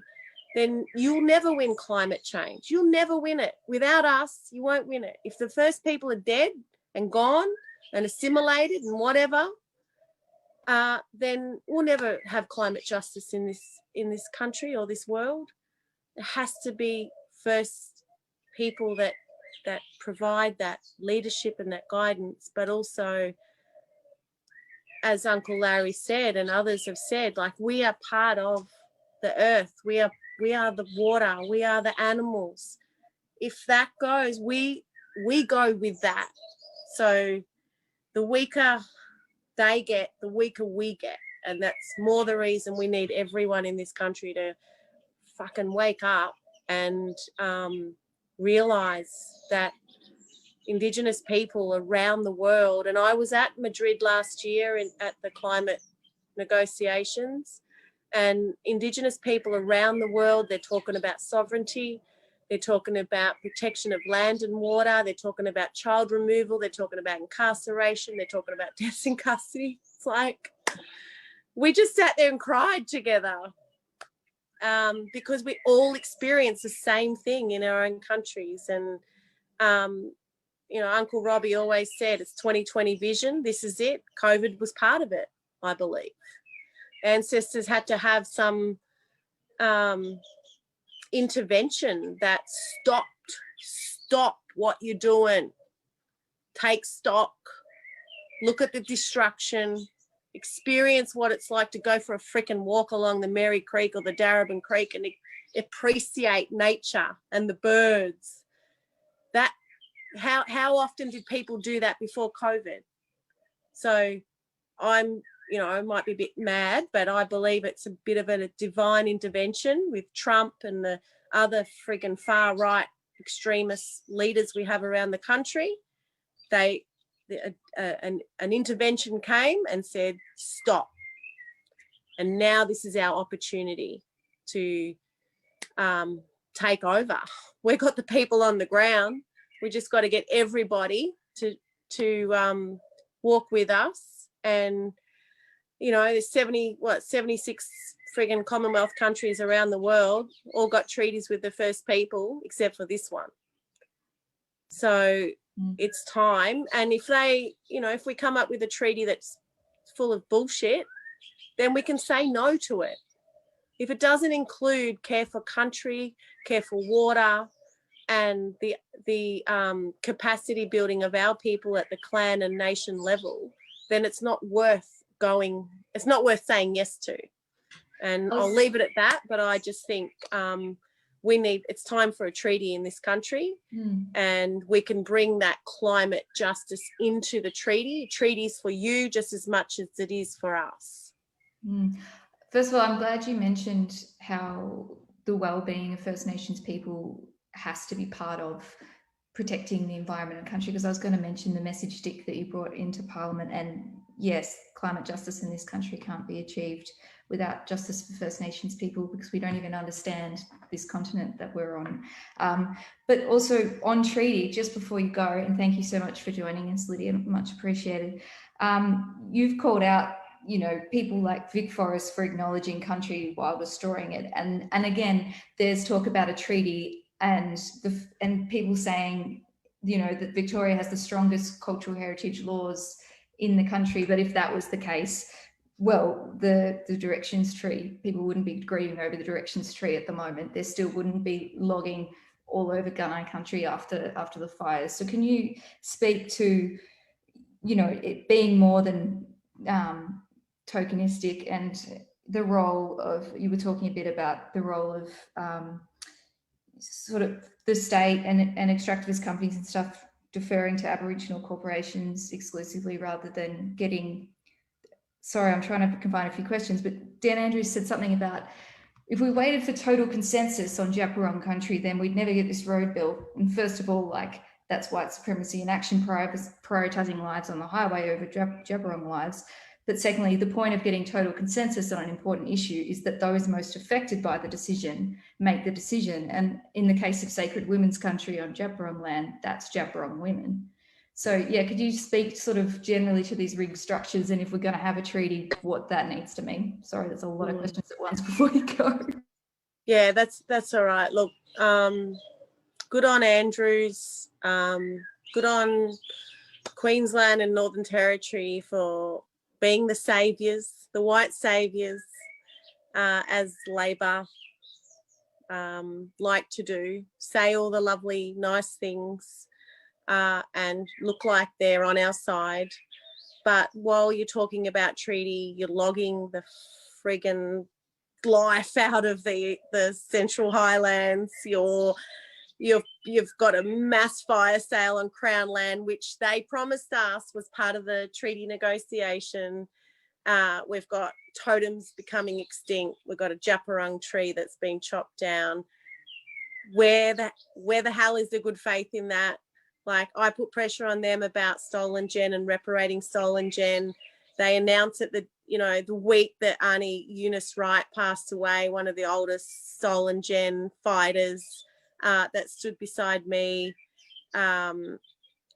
then you'll never win climate change. You'll never win it. Without us, you won't win it. If the first people are dead and gone and assimilated and whatever, then we'll never have climate justice in this country or this world. It has to be first people that provide that leadership and that guidance, but also, as Uncle Larry said and others have said, like, we are part of the earth. We are the water. We are the animals. If that goes, we go with that. So the weaker they get, the weaker we get. And that's more the reason we need everyone in this country to fucking wake up and realise that Indigenous people around the world, and I was at Madrid last year at the climate negotiations, and Indigenous people around the world, they're talking about sovereignty, they're talking about protection of land and water, they're talking about child removal, they're talking about incarceration, they're talking about deaths in custody. It's like, we just sat there and cried together because we all experience the same thing in our own countries. And, you know, Uncle Robbie always said it's 2020 vision. This is it. COVID was part of it, I believe. Ancestors had to have some intervention that stop what you're doing, take stock, look at the destruction, experience what it's like to go for a freaking walk along the Mary Creek or the Darebin Creek and appreciate nature and the birds. That how often did people do that before COVID? So I'm, you know, I might be a bit mad, but I believe it's a bit of a divine intervention with Trump and the other friggin' far right extremist leaders we have around the country. An intervention came and said, stop. And now this is our opportunity to take over. We've got the people on the ground. We just got to get everybody to walk with us. And, you know, there's 76 friggin' Commonwealth countries around the world, all got treaties with the first people, except for this one. So it's time. And if they, you know, if we come up with a treaty that's full of bullshit, then we can say no to it. If it doesn't include care for country, care for water, and the capacity building of our people at the clan and nation level, then it's not worth going, it's not worth saying yes to. And I'll leave it at that, but I just think it's time for a treaty in this country, and we can bring that climate justice into the treaty. Treaties for you just as much as it is for us. First of all, I'm glad you mentioned how the well-being of First Nations people has to be part of protecting the environment and country, because I was going to mention the message stick that you brought into Parliament and yes, climate justice in this country can't be achieved without justice for First Nations people, because we don't even understand this continent that we're on. But also on treaty, just before you go, and thank you so much for joining us, Lydia, much appreciated. You've called out, you know, people like Vic Forrest for acknowledging country while destroying it. And again, there's talk about a treaty and people saying, you know, that Victoria has the strongest cultural heritage laws in the country. But if that was the case, well, the directions tree, people wouldn't be grieving over the directions tree at the moment. There still wouldn't be logging all over Gunai country after the fires. So can you speak to, you know, it being more than tokenistic, and the role of, you were talking a bit about the role of sort of the state and extractivist companies and stuff deferring to Aboriginal corporations exclusively rather than getting, sorry, I'm trying to combine a few questions, but Dan Andrews said something about if we waited for total consensus on Djab Wurrung country, then we'd never get this road built. And first of all, like, that's white supremacy in action, prioritizing lives on the highway over Djab Wurrung lives. But secondly, the point of getting total consensus on an important issue is that those most affected by the decision make the decision. And in the case of sacred women's country on Djab Wurrung land, that's Djab Wurrung women. So yeah, could you speak sort of generally to these rig structures, and if we're going to have a treaty, what that needs to mean? Sorry, there's a lot of questions at once before you go. Yeah, that's all right. Look, good on Andrews, good on Queensland and Northern Territory for being the saviours, the white saviours, as Labor like to do, say all the lovely, nice things, and look like they're on our side. But while you're talking about treaty, you're logging the friggin' life out of the Central Highlands. You've got a mass fire sale on Crown land, which they promised us was part of the treaty negotiation. We've got totems becoming extinct. We've got a Djab Wurrung tree that's been chopped down. Where the hell is the good faith in that? Like, I put pressure on them about stolen gen and reparating stolen gen. They announced it the week that Auntie Eunice Wright passed away, one of the oldest stolen gen fighters, that stood beside me,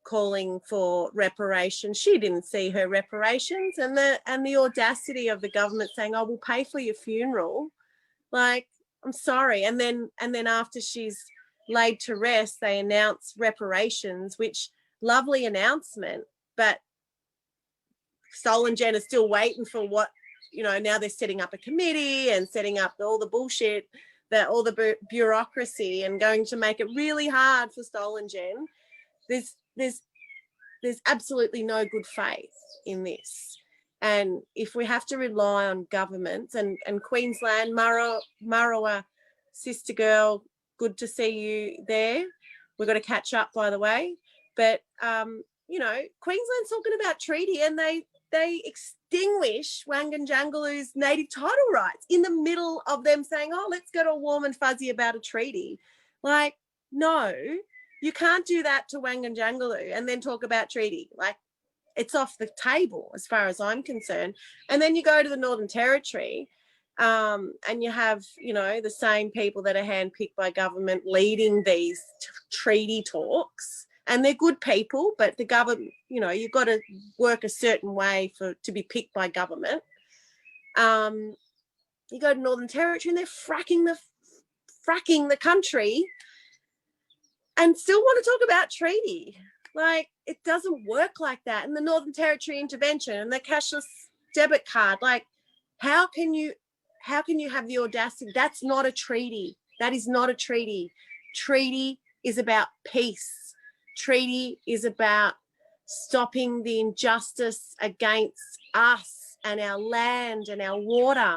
calling for reparations. She didn't see her reparations, and the audacity of the government saying, "Oh, we'll pay for your funeral." Like, I'm sorry. And then after she's laid to rest, they announce reparations, which lovely announcement, but stolen gen is still waiting for what, now they're setting up a committee and setting up all the bullshit, all the bureaucracy, and going to make it really hard for stolen gen. There's absolutely no good faith in this. And if we have to rely on governments and Queensland, Marawa, sister girl, good to see you there. We've got to catch up, by the way. But, Queensland's talking about treaty, and they extinguish Wangan and Jagalingou's native title rights in the middle of them saying, "Oh, let's get all warm and fuzzy about a treaty." Like, no, you can't do that to Wangan and Jagalingou and then talk about treaty. Like, it's off the table as far as I'm concerned. And then you go to the Northern Territory, and you have, the same people that are handpicked by government leading these treaty talks. And they're good people, but the government, you've got to work a certain way to be picked by government. You go to Northern Territory and they're fracking the country and still want to talk about treaty. Like, it doesn't work like that. And the Northern Territory intervention and the cashless debit card, like, how can you have the audacity? That's not a treaty. That is not a treaty. Treaty is about peace. Treaty is about stopping the injustice against us and our land and our water.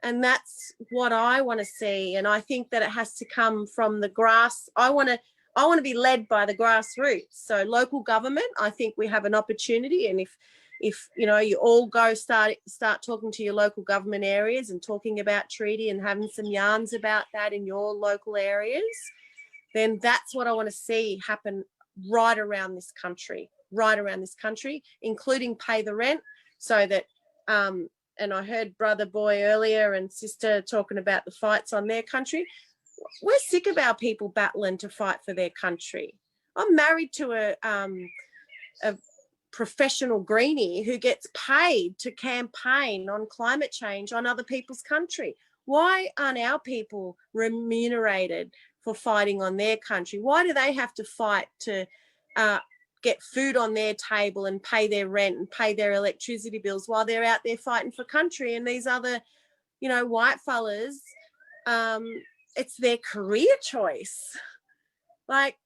And that's what I want to see. And I think that it has to come from the grass. I want to be led by the grassroots. So local government, I think we have an opportunity. And if you all go start talking to your local government areas and talking about treaty and having some yarns about that in your local areas, then that's what I want to see happen right around this country, right around this country, including pay the rent, so that, and I heard Brother Boy earlier and Sister talking about the fights on their country. We're sick of our people battling to fight for their country. I'm married to a professional greenie who gets paid to campaign on climate change on other people's country. Why aren't our people remunerated for fighting on their country? Why do they have to fight to get food on their table and pay their rent and pay their electricity bills while they're out there fighting for country? And these other, you know, white fellas, it's their career choice. Like,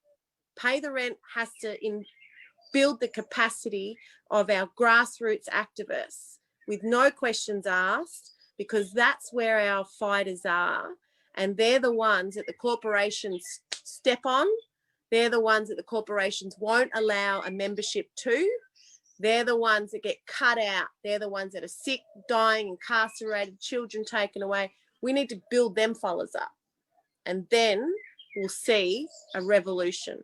pay the rent has to build the capacity of our grassroots activists with no questions asked, because that's where our fighters are. And they're the ones that the corporations step on. They're the ones that the corporations won't allow a membership to. They're the ones that get cut out. They're the ones that are sick, dying, incarcerated, children taken away. We need to build them fellas up. And then we'll see a revolution.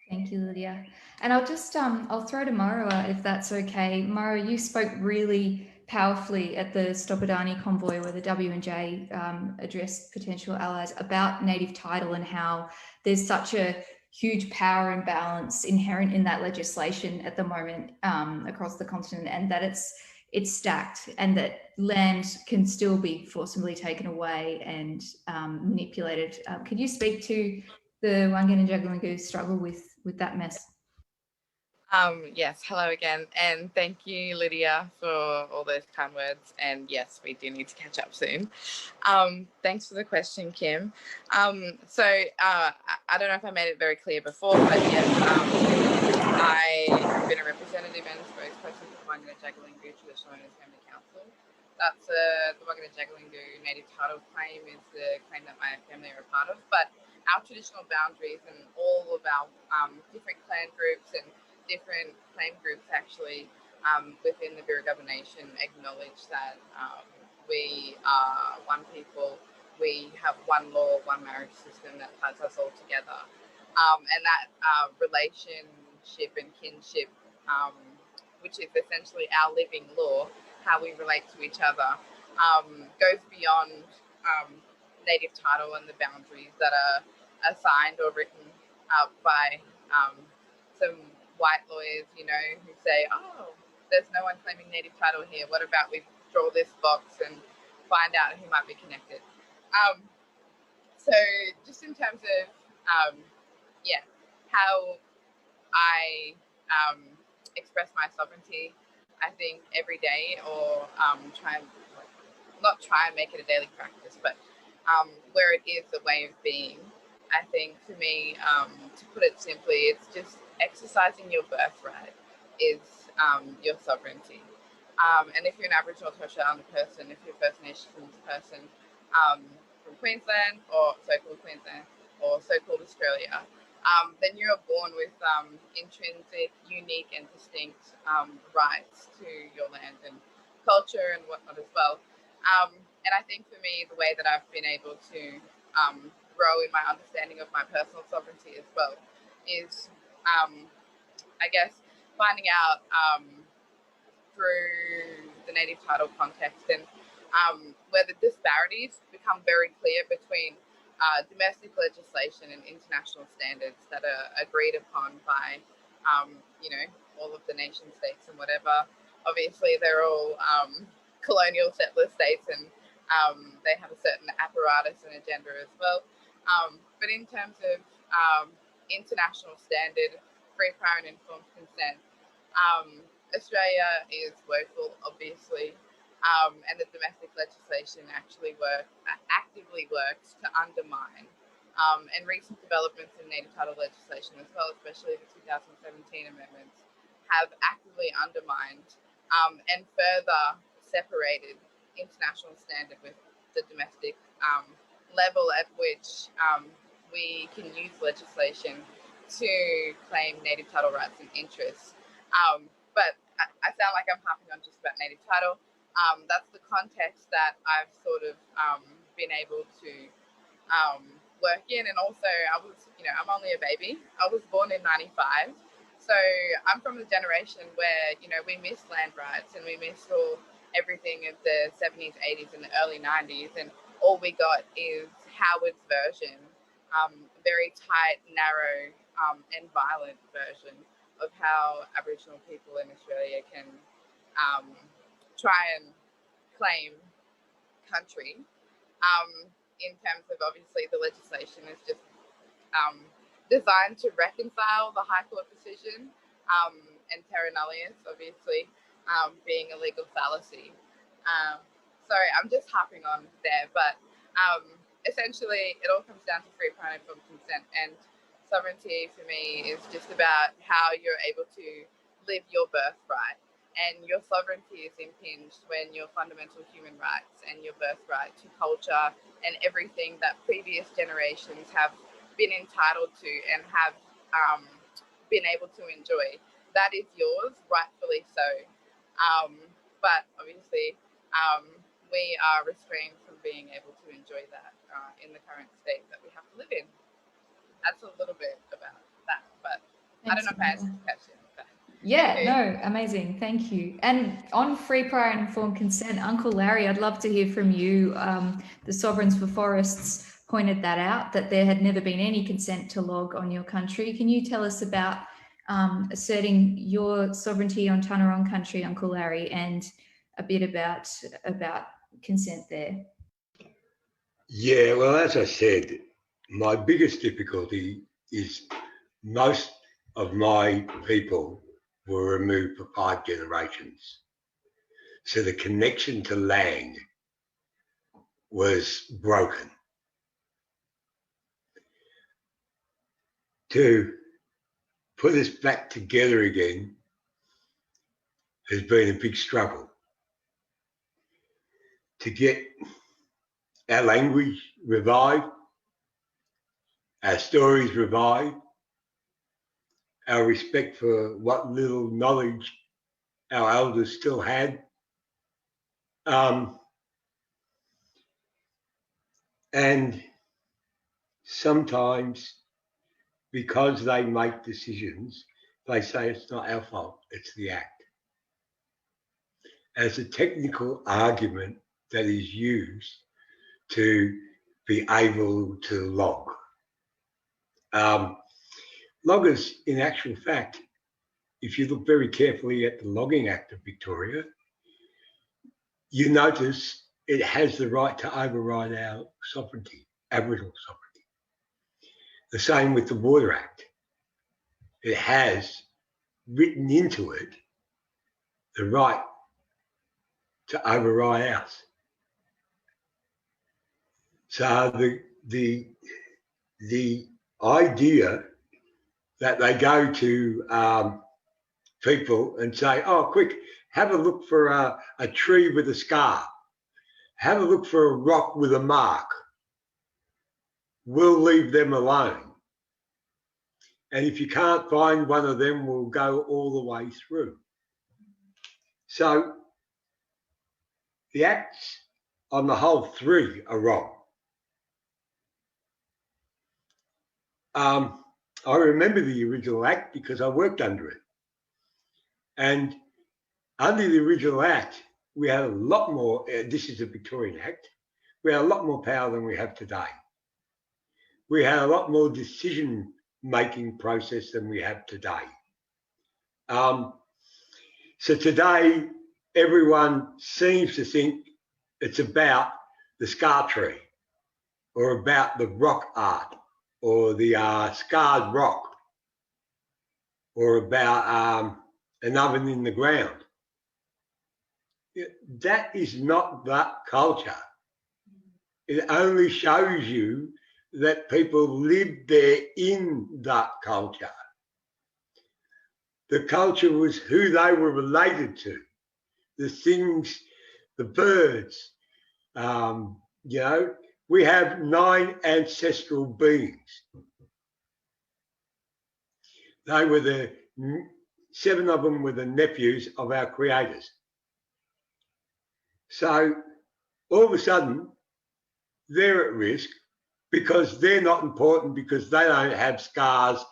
Thank you, Lydia. And I'll just, I'll throw to Marwa if that's okay. Marwa, you spoke really powerfully at the Stop Adani convoy where the W&J addressed potential allies about native title and how there's such a huge power imbalance inherent in that legislation at the moment across the continent, and that it's stacked, and that land can still be forcibly taken away and manipulated. Could you speak to the Wangan and Jagalingou struggle with that mess? Yes, hello again, and thank you, Lydia, for all those kind words. And yes, we do need to catch up soon. Thanks for the question, Kim. I don't know if I made it very clear before, but yes, I have been a representative and spokesperson for the Wangan and Jagalingou Traditional Owners Family Council. That's the Wangan and Jagalingou native title claim is the claim that my family are a part of, but our traditional boundaries and all of our different clan groups and different claim groups actually within the Birragubba Nation acknowledge that we are one people, we have one law, one marriage system that ties us all together. And that relationship and kinship, which is essentially our living law, how we relate to each other, goes beyond native title and the boundaries that are assigned or written by some white lawyers, you know, who say, oh, there's no one claiming native title here. What about we draw this box and find out who might be connected? So just in terms of, how I express my sovereignty, I think every day, or not try and make it a daily practice, but where it is a way of being. I think for me, to put it simply, it's just exercising your birthright is your sovereignty. And if you're an Aboriginal or Torres Strait Islander person, if you're a First Nations person from Queensland or so-called Queensland or so-called Australia, then you are born with intrinsic, unique and distinct rights to your land and culture and whatnot as well. And I think for me, the way that I've been able to grow in my understanding of my personal sovereignty as well is, I guess, finding out through the native title context and where the disparities become very clear between domestic legislation and international standards that are agreed upon by, all of the nation states and whatever. Obviously, they're all colonial settler states and they have a certain apparatus and agenda as well. But in terms of international standard, free, prior and informed consent, Australia is woeful, obviously, and the domestic legislation actually actively works to undermine. And recent developments in native title legislation as well, especially the 2017 amendments, have actively undermined and further separated international standard with the domestic level at which we can use legislation to claim native title rights and interests. But I sound like I'm harping on just about native title. That's the context that I've sort of been able to work in. And also I was, I'm only a baby. I was born in 95. So I'm from the generation where, you know, we missed land rights and we missed everything of the 70s, 80s and the early 90s. And all we got is Howard's version, very tight, narrow and violent version of how Aboriginal people in Australia can try and claim country. In terms of, obviously, the legislation is just designed to reconcile the High Court decision and terra nullius, obviously, being a legal fallacy. Sorry, I'm just harping on there, but essentially it all comes down to free, prior, and informed consent, and sovereignty for me is just about how you're able to live your birthright, and your sovereignty is impinged when your fundamental human rights and your birthright to culture and everything that previous generations have been entitled to and have been able to enjoy. That is yours, rightfully so. But obviously, we are restrained from being able to enjoy that in the current state that we have to live in. That's a little bit about that, but I don't know if I answered the question. Yeah, no, amazing. Thank you. And on free, prior, and informed consent, Uncle Larry, I'd love to hear from you. The Sovereigns for Forests pointed that out, that there had never been any consent to log on your country. Can you tell us about asserting your sovereignty on Tanarong country, Uncle Larry, and a bit about consent there? Yeah, well, as I said, my biggest difficulty is most of my people were removed for 5 generations. So the connection to land was broken. To put us back together again has been a big struggle. To get our language revived, our stories revived, our respect for what little knowledge our elders still had. And sometimes, because they make decisions, they say it's not our fault, it's the Act. As a technical argument that is used to be able to log. Loggers, in actual fact, if you look very carefully at the Logging Act of Victoria, you notice it has the right to override our sovereignty, Aboriginal sovereignty. The same with the Water Act. It has written into it the right to override ours. So the idea that they go to people and say, oh, quick, have a look for a tree with a scar. Have a look for a rock with a mark. We'll leave them alone. And if you can't find one of them, we'll go all the way through. So the acts on the whole 3 are wrong. I remember the original Act because I worked under it. And under the original Act, we had a lot more, this is a Victorian Act, we had a lot more power than we have today. We had a lot more decision-making process than we have today. So today, everyone seems to think it's about the scar tree or about the rock art or the scarred rock or about an oven in the ground. That is not that culture. It only shows you that people live there in that culture. The culture was who they were related to, the things, the birds. You know, we have 9 ancestral beings. They were 7 of them were the nephews of our creators. So all of a sudden, they're at risk because they're not important, because they don't have scars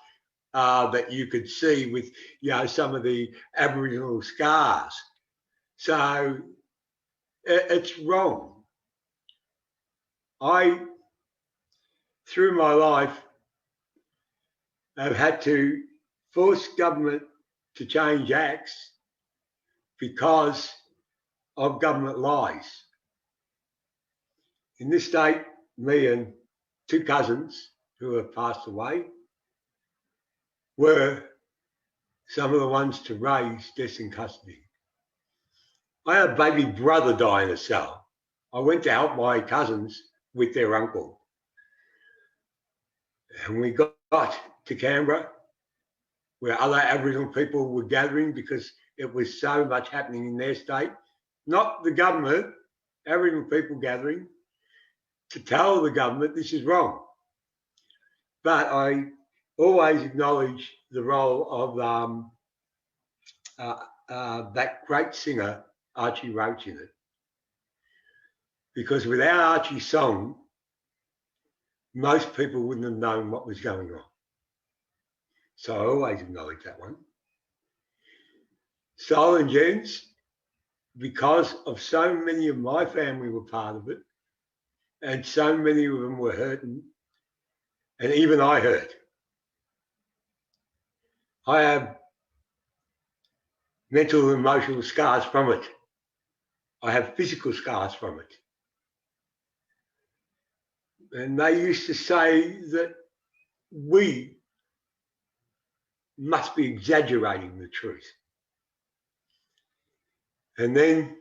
that you could see with, you know, some of the Aboriginal scars. So it's wrong. I, through my life, have had to force government to change acts because of government lies. In this state, me and two cousins who have passed away were some of the ones to raise deaths in custody. I had a baby brother die in a cell. I went to help my cousins with their uncle. And we got to Canberra, where other Aboriginal people were gathering because it was so much happening in their state. Not the government, Aboriginal people gathering to tell the government this is wrong. But I always acknowledge the role of that great singer, Archie Roach, in it. Because without Archie's song, most people wouldn't have known what was going on. So I always acknowledge that one. Soul and Gens, because of so many of my family were part of it, and so many of them were hurting, and even I hurt. I have mental and emotional scars from it. I have physical scars from it. And they used to say that we must be exaggerating the truth. And then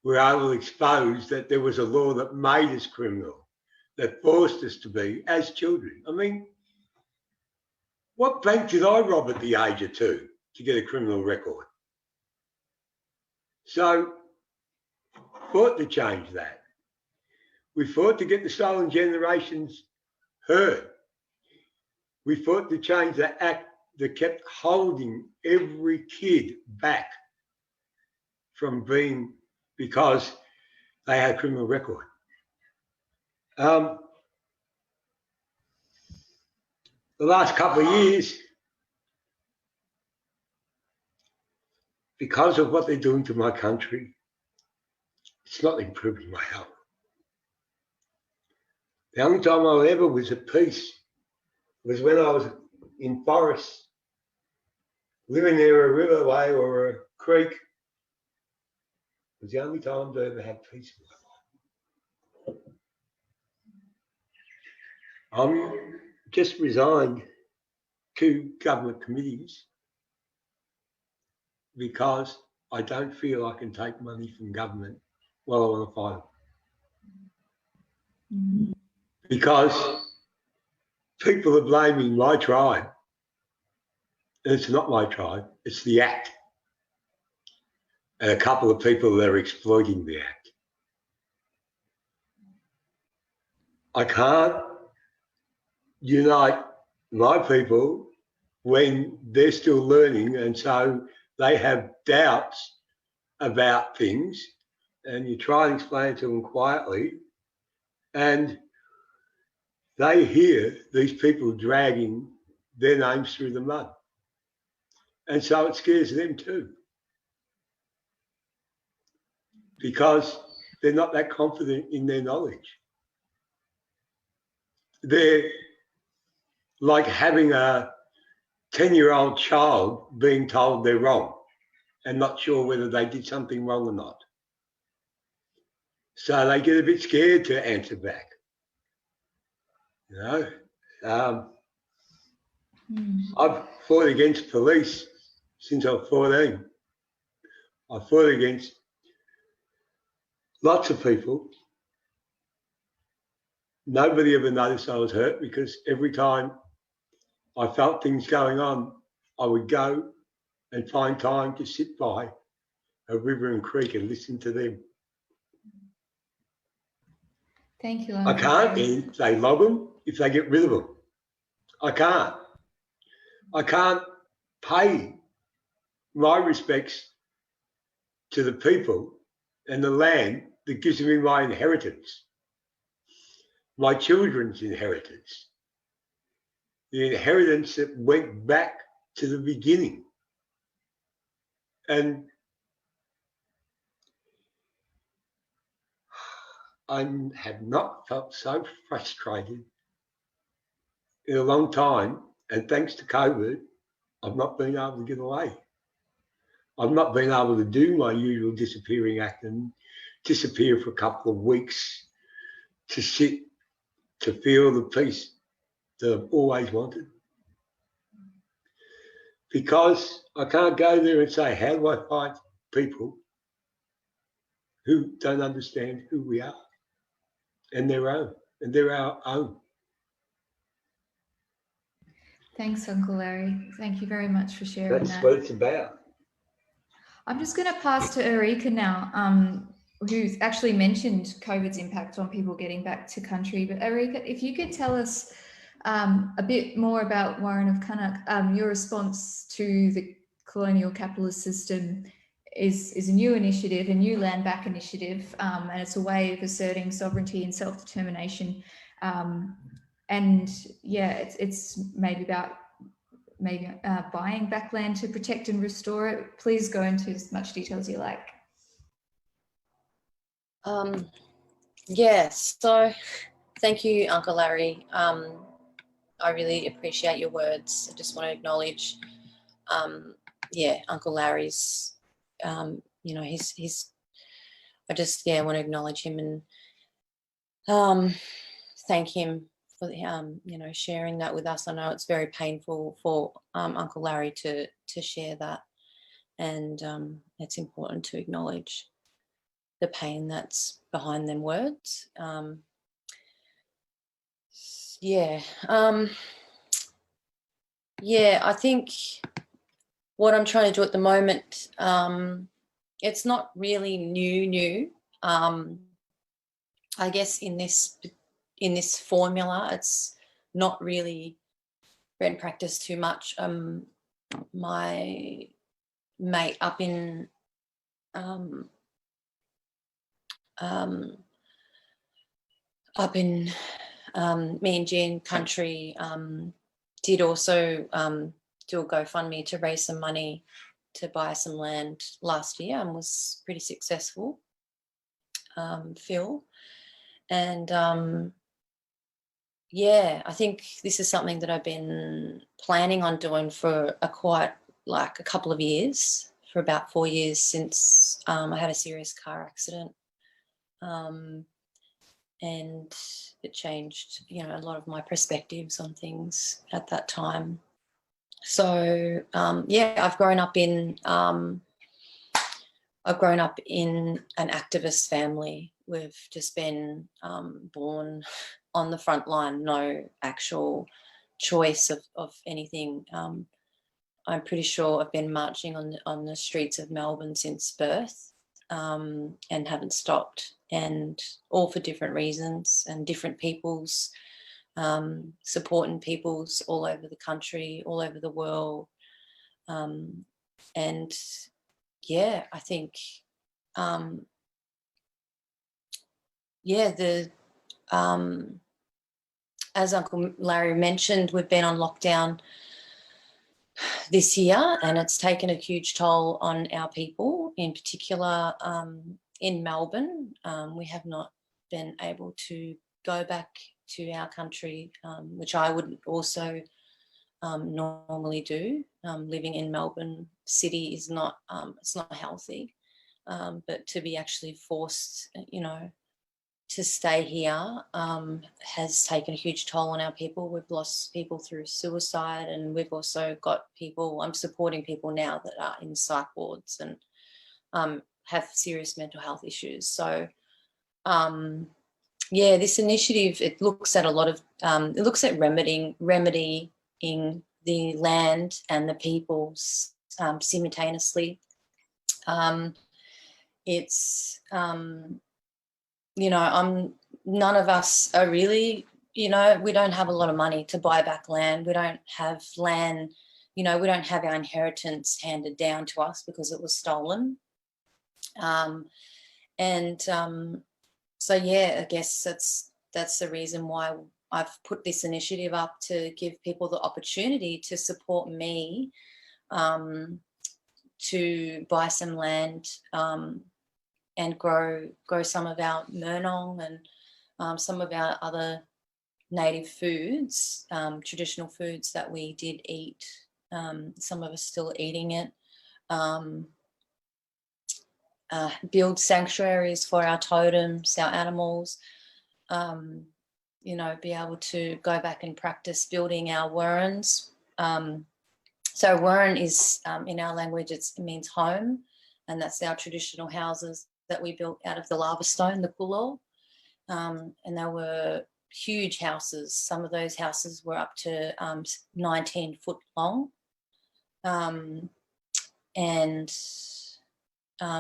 we're able to expose that there was a law that made us criminal, that forced us to be as children. I mean, what bank did I rob at the age of 2 to get a criminal record? So, fought to change that. We fought to get the stolen generations heard. We fought to change the act that kept holding every kid back from being, because they had a criminal record. The last couple of years, because of what they're doing to my country, it's not improving my health. The only time I ever was at peace was when I was in forests, living near a riverway or a creek. It was the only time I ever had peace in my life. I'm just resigned 2 government committees because I don't feel I can take money from government while I want to fight them. Because people are blaming my tribe, and it's not my tribe, it's the act. And a couple of people that are exploiting the act. I can't unite my people when they're still learning, and so they have doubts about things, and you try and explain to them quietly, and they hear these people dragging their names through the mud. And so it scares them too. Because they're not that confident in their knowledge. They're like having a 10-year-old child being told they're wrong and not sure whether they did something wrong or not. So they get a bit scared to answer back. You know, I've fought against police since I was 14. I fought against lots of people. Nobody ever noticed I was hurt because every time I felt things going on, I would go and find time to sit by a river and creek and listen to them. Thank you. I can't, if they log them, if they get rid of them. I can't. I can't pay my respects to the people and the land that gives me my inheritance, my children's inheritance. the inheritance that went back to the beginning. And I have not felt so frustrated in a long time. And thanks to COVID, I've not been able to get away. I've not been able to do my usual disappearing act and disappear for a couple of weeks to sit, to feel the peace that I've always wanted. Because I can't go there and say, how do I fight people who don't understand who we are and their own, and they're our own. Thanks, Uncle Larry. Thank you very much for sharing That's that. what it's about. I'm just going to pass to Eureka now, who's actually mentioned COVID's impact on people getting back to country. But Eureka, if you could tell us a bit more about Warren of Kanak, your response to the colonial capitalist system is a new initiative, a new land back initiative, and it's a way of asserting sovereignty and self-determination. And yeah, it's maybe about buying back land to protect and restore it. Please go into as much detail as you like. Yeah, so thank you, Uncle Larry. I really appreciate your words. I just want to acknowledge, Uncle Larry's, you know, I just want to acknowledge him and thank him for the, you know, sharing that with us. I know it's very painful for Uncle Larry to share that, and it's important to acknowledge the pain that's behind them words. I think what I'm trying to do at the moment, it's not really new. I guess in this formula, it's not really been practiced too much. My mate up in Meanjin country did also do a GoFundMe to raise some money to buy some land last year and was pretty successful, Phil. And I think this is something that I've been planning on doing for a couple of years, for about 4 years since I had a serious car accident. And it changed, you know, a lot of my perspectives on things at that time. So I've grown up in an activist family. We've just been born on the front line, no actual choice of anything. I'm pretty sure I've been marching on the streets of Melbourne since birth, and haven't stopped, and all for different reasons and different peoples, supporting peoples all over the country, all over the world. I think as Uncle Larry mentioned, we've been on lockdown this year, and it's taken a huge toll on our people, in particular in Melbourne. We have not been able to go back to our country, which I would also normally do. Living in Melbourne City is not, it's not healthy, but to be actually forced, you know, to stay here has taken a huge toll on our people. We've lost people through suicide, and we've also got people, I'm supporting people now that are in psych wards and have serious mental health issues. So this initiative, it looks at a lot of, it looks at remedying the land and the peoples simultaneously. You know, none of us are really, you know, we don't have a lot of money to buy back land. We don't have land, you know, we don't have our inheritance handed down to us because it was stolen. I guess that's the reason why I've put this initiative up to give people the opportunity to support me to buy some land and grow some of our murnong and some of our other native foods, traditional foods that we did eat. Some of us still eating it. Build sanctuaries for our totems, our animals, you know, be able to go back and practice building our wurruns. So wurrun is, in our language, it means home, and that's our traditional houses that we built out of the lava stone, the kulor. And they were huge houses. Some of those houses were up to 19 foot long. And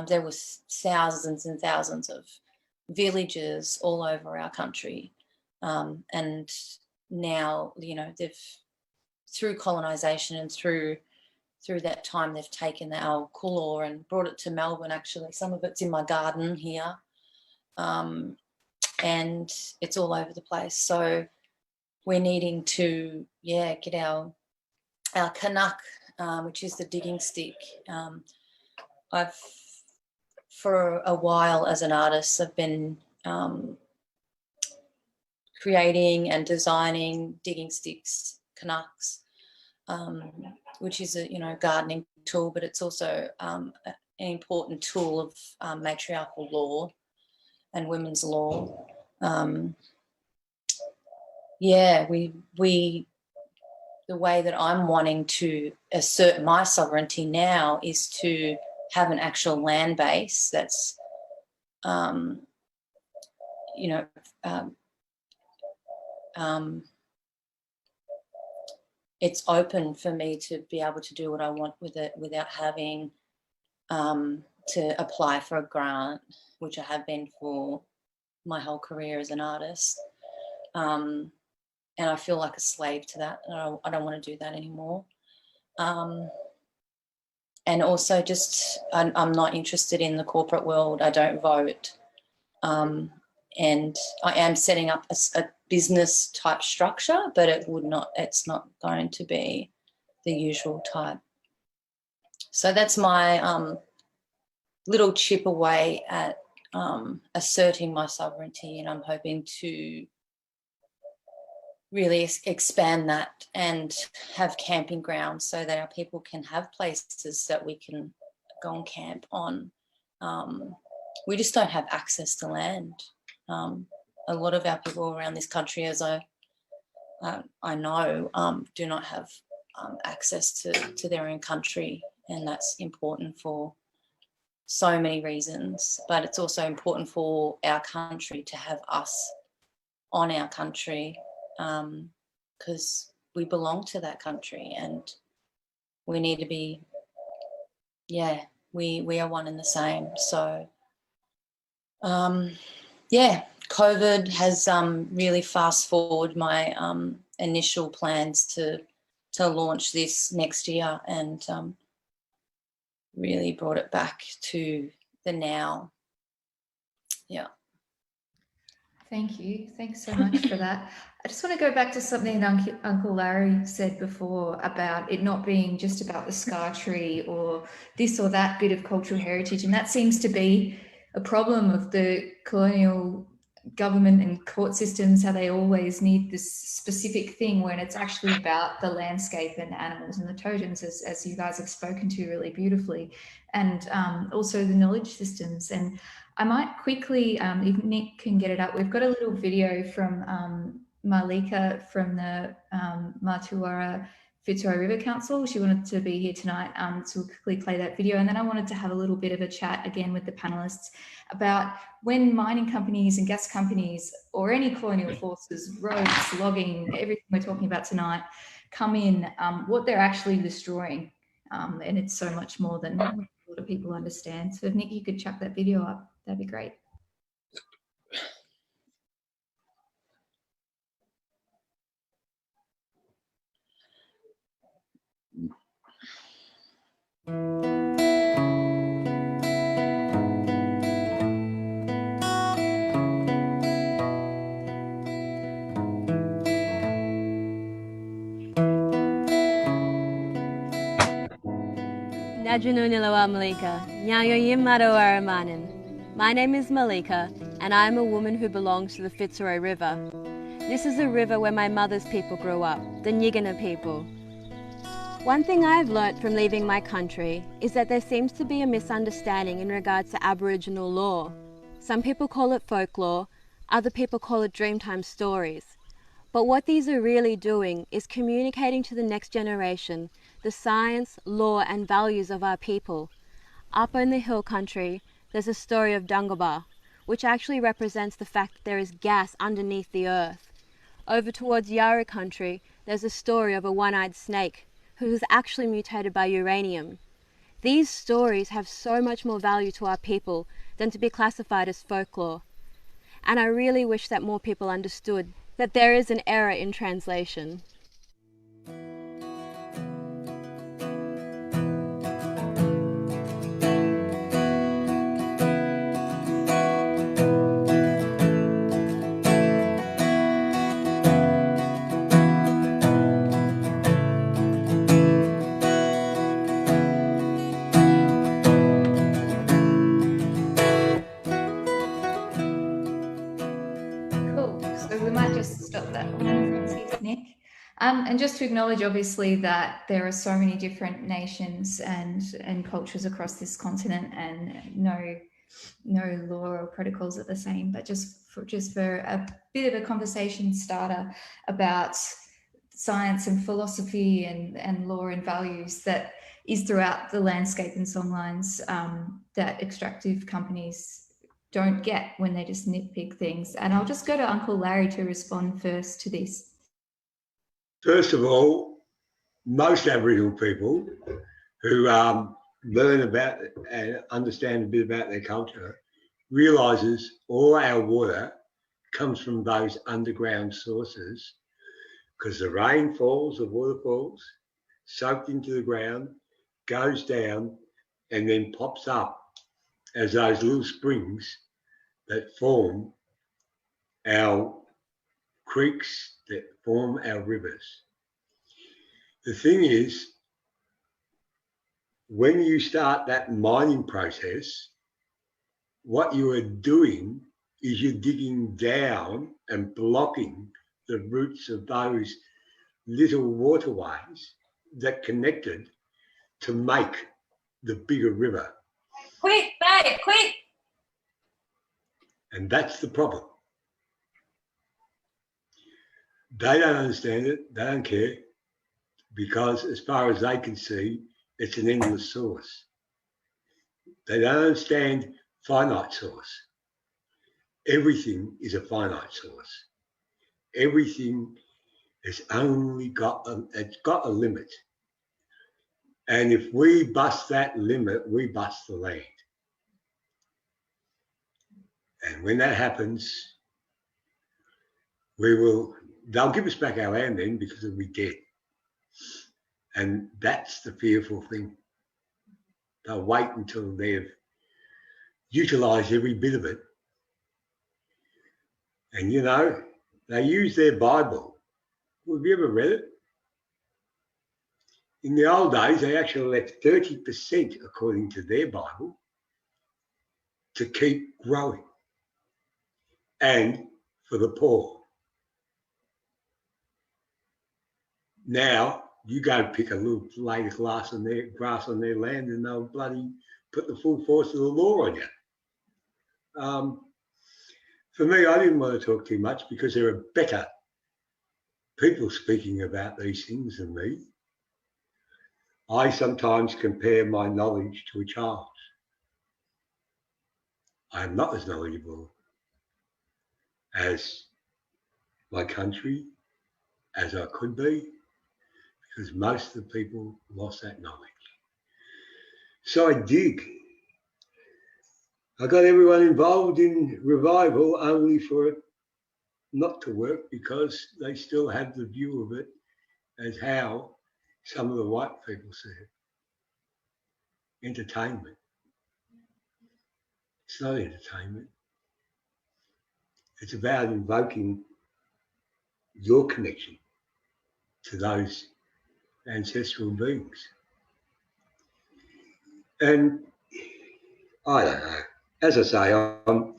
there was thousands and thousands of villages all over our country. And now, you know, they've, through colonisation and through that time, they've taken our kulor and brought it to Melbourne, actually. Some of it's in my garden here. And it's all over the place. So we're needing to, get our Canuck, which is the digging stick. I've, for a while as an artist, I've been creating and designing digging sticks, Canucks, which is a, you know, gardening tool, but it's also an important tool of matriarchal law and women's law. The way that I'm wanting to assert my sovereignty now is to have an actual land base that's, it's open for me to be able to do what I want with it without having to apply for a grant, which I have been for my whole career as an artist. And I feel like a slave to that. I don't want to do that anymore. And also just, I'm not interested in the corporate world. I don't vote. And I am setting up a business type structure, but it's not going to be the usual type. So that's my little chip away at asserting my sovereignty, and I'm hoping to really expand that and have camping grounds so that our people can have places that we can go and camp on. We just don't have access to land. A lot of our people around this country, as I know, do not have access to their own country, and that's important for so many reasons. But it's also important for our country to have us on our country, because we belong to that country, and we need to be, we are one and the same. So COVID has really fast forward my initial plans to launch this next year, and really brought it back to the now. Yeah. Thank you. Thanks so much for that. I just want to go back to something that Uncle Larry said before about it not being just about the scar tree or this or that bit of cultural heritage. And that seems to be a problem of the colonial government and court systems, how they always need this specific thing when it's actually about the landscape and the animals and the totems, as you guys have spoken to really beautifully, and also the knowledge systems. And I might quickly, if Nick can get it up, we've got a little video from Malika from the Matuwara Fitzroy River Council. She wanted to be here tonight, so we'll quickly play that video. And then I wanted to have a little bit of a chat again with the panelists about when mining companies and gas companies or any colonial forces, roads, logging, everything we're talking about tonight, come in, what they're actually destroying. And it's so much more than a lot of people understand. So if Nick, you could chuck that video up, that'd be great. Ajununilawa Malika, Nyayo Yimado Aramanin. My name is Malika, and I am a woman who belongs to the Fitzroy River. This is the river where my mother's people grew up, the Nyigana people. One thing I've learnt from leaving my country is that there seems to be a misunderstanding in regards to Aboriginal law. Some people call it folklore, other people call it Dreamtime stories. But what these are really doing is communicating to the next generation the science, law and values of our people. Up in the hill country, there's a story of Dungaba, which actually represents the fact that there is gas underneath the earth. Over towards Yarra country, there's a story of a one-eyed snake who was actually mutated by uranium. These stories have so much more value to our people than to be classified as folklore. And I really wish that more people understood that there is an error in translation. Cool. So we might just stop that one, Francis, Nick. And just to acknowledge, obviously, that there are so many different nations and cultures across this continent, and no law or protocols are the same. But just for a bit of a conversation starter about science and philosophy and law and values that is throughout the landscape and songlines that extractive companies don't get when they just nitpick things. And I'll just go to Uncle Larry to respond first to this. First of all, most Aboriginal people who learn about and understand a bit about their culture realises all our water comes from those underground sources, because the rain falls, the water falls, soaked into the ground, goes down and then pops up as those little springs that form our creeks, that form our rivers. The thing is, when you start that mining process, what you are doing is you're digging down and blocking the roots of those little waterways that connected to make the bigger river. Quick, babe, quick. And that's the problem. They don't understand it, they don't care, because as far as they can see, it's an endless source. They don't understand finite source. Everything is a finite source. Everything has only got it's got a limit. And if we bust that limit, we bust the land. And when that happens, they'll give us back our land then, because it'll be dead. And that's the fearful thing. They'll wait until they've utilised every bit of it. And you know, they use their Bible. Have you ever read it? In the old days, they actually left 30%, according to their Bible, to keep growing, and for the poor. Now, you go pick a little blade of grass on their land and they'll bloody put the full force of the law on you. For me, I didn't want to talk too much because there are better people speaking about these things than me. I sometimes compare my knowledge to a child's. I am not as knowledgeable as my country as I could be, because most of the people lost that knowledge. So I dig. I got everyone involved in revival only for it not to work, because they still have the view of it as how some of the white people see it. Entertainment. It's not entertainment. It's about invoking your connection to those ancestral beings. And I don't know. As I say, I'm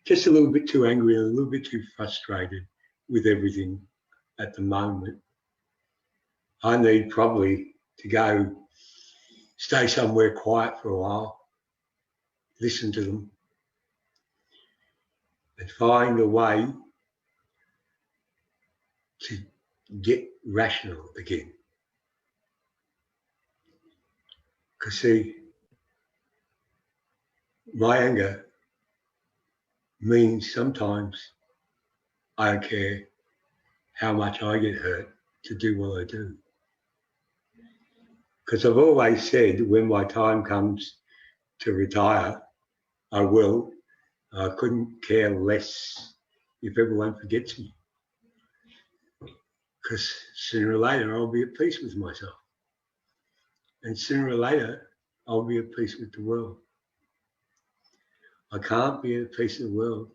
just a little bit too angry and a little bit too frustrated with everything at the moment. I need probably to go stay somewhere quiet for a while, listen to them, and find a way to get rational again. Because see, my anger means sometimes I don't care how much I get hurt to do what I do. Because I've always said when my time comes to retire, I will. I couldn't care less if everyone forgets me. Because sooner or later I'll be at peace with myself. And sooner or later I'll be at peace with the world. I can't be at peace with the world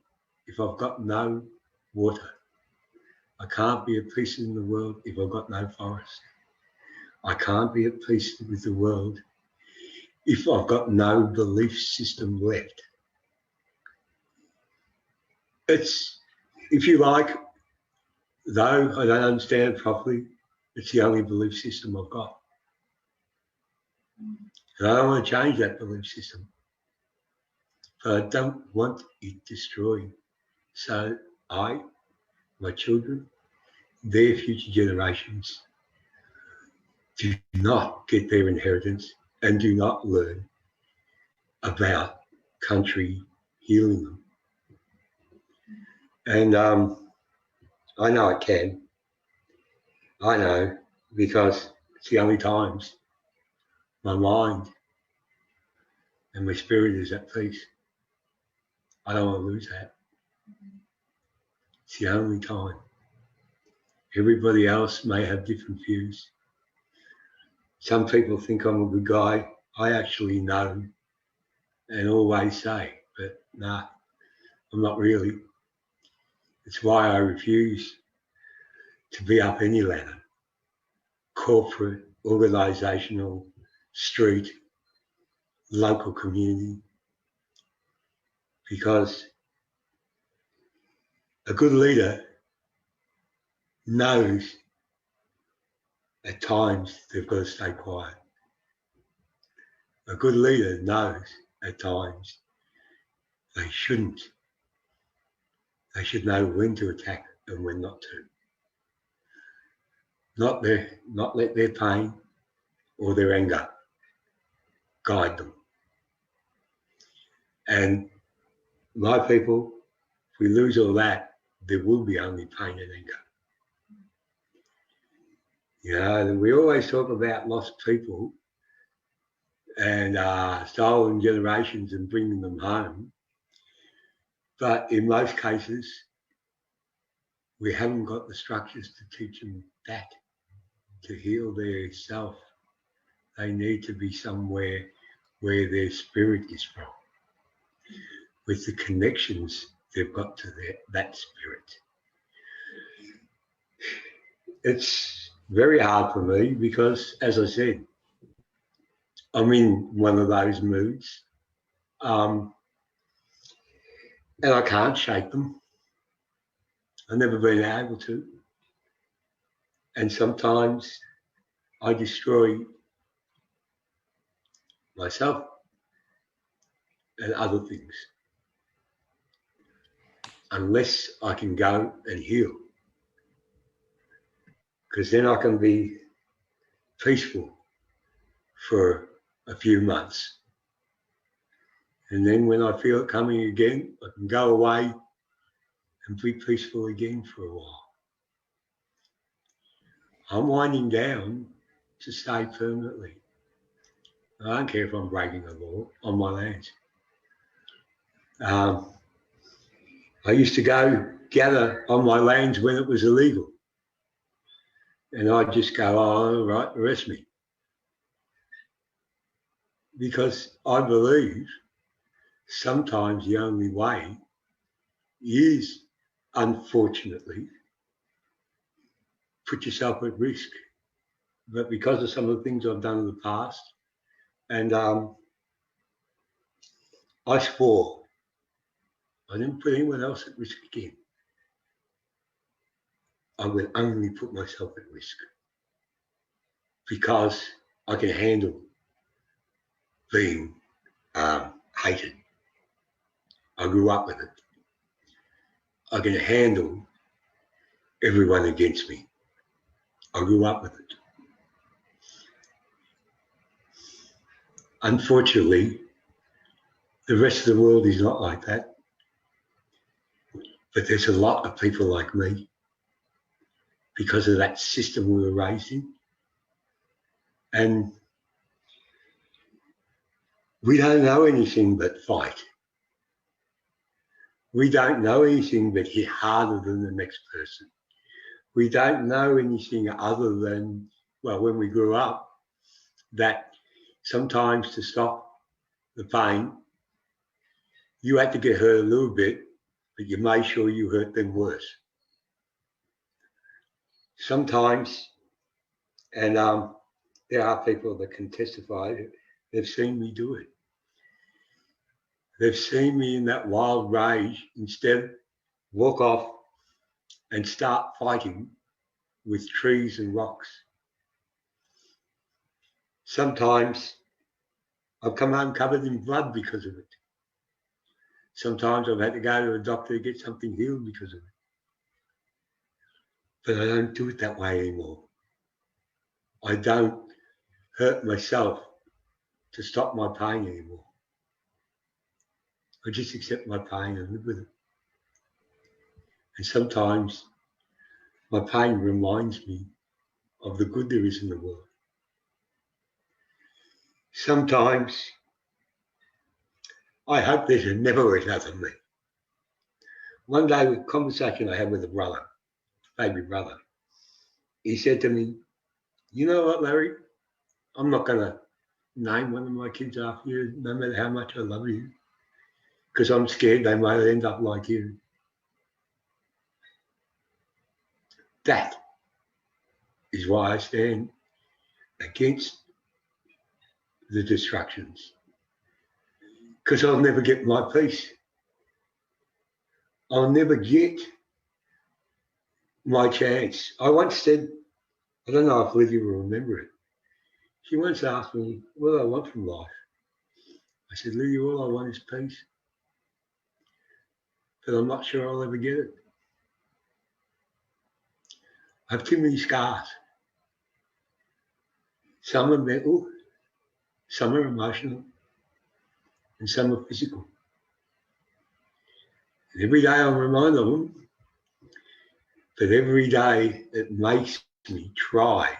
if I've got no water. I can't be at peace in the world if I've got no forest. I can't be at peace with the world if I've got no belief system left. It's, if you like, though I don't understand it properly, it's the only belief system I've got. And I don't want to change that belief system. But I don't want it destroyed. So I, my children, their future generations do not get their inheritance and do not learn about country healing them. And I know I can. I know, because it's the only times my mind and my spirit is at peace. I don't want to lose that. It's the only time. Everybody else may have different views. Some people think I'm a good guy. I actually know and always say, but nah, I'm not really. It's why I refuse to be up any ladder, corporate, organisational, street, local community, because a good leader knows at times they've got to stay quiet. A good leader knows at times they shouldn't. They should know when to attack and when not to. Not let their pain or their anger guide them. And my people, if we lose all that, there will be only pain and anger. You know, we always talk about lost people and stolen generations and bringing them home. But in most cases, we haven't got the structures to teach them that, to heal their self. They need to be somewhere where their spirit is from, with the connections they've got to that spirit. It's very hard for me because, as I said, I'm in one of those moods, and I can't shake them. I've never been able to. And sometimes I destroy myself and other things unless I can go and heal. Because then I can be peaceful for a few months. And then when I feel it coming again, I can go away and be peaceful again for a while. I'm winding down to stay permanently. I don't care if I'm breaking a law on my lands. I used to go gather on my lands when it was illegal. And I'd just go, oh, all right, arrest me. Because I believe sometimes the only way is, unfortunately, put yourself at risk. But because of some of the things I've done in the past, and I swore I didn't put anyone else at risk again. I would only put myself at risk because I can handle being hated. I grew up with it. I can handle everyone against me. I grew up with it. Unfortunately, the rest of the world is not like that. But there's a lot of people like me because of that system we were raised in. And we don't know anything but fight. We don't know anything but hit harder than the next person. We don't know anything other than, well, when we grew up, that sometimes to stop the pain, you had to get hurt a little bit, but you made sure you hurt them worse. Sometimes, and there are people that can testify, they've seen me do it. They've seen me in that wild rage instead walk off and start fighting with trees and rocks. Sometimes I've come home covered in blood because of it. Sometimes I've had to go to a doctor to get something healed because of it. But I don't do it that way anymore. I don't hurt myself to stop my pain anymore. I just accept my pain and live with it. And sometimes my pain reminds me of the good there is in the world. Sometimes I hope there's never another me. One day, with a conversation I had with a brother, baby brother, he said to me, "You know what, Larry? I'm not going to name one of my kids after you, no matter how much I love you, because I'm scared they might end up like you." That is why I stand against the distractions, because I'll never get my peace. I'll never get my chance. I once said, I don't know if Lydia will remember it. She once asked me, what do I want from life? I said, Lydia, all I want is peace. But I'm not sure I'll ever get it. I have too many scars. Some are mental, some are emotional, and some are physical. And every day I'm reminded of them, but every day it makes me try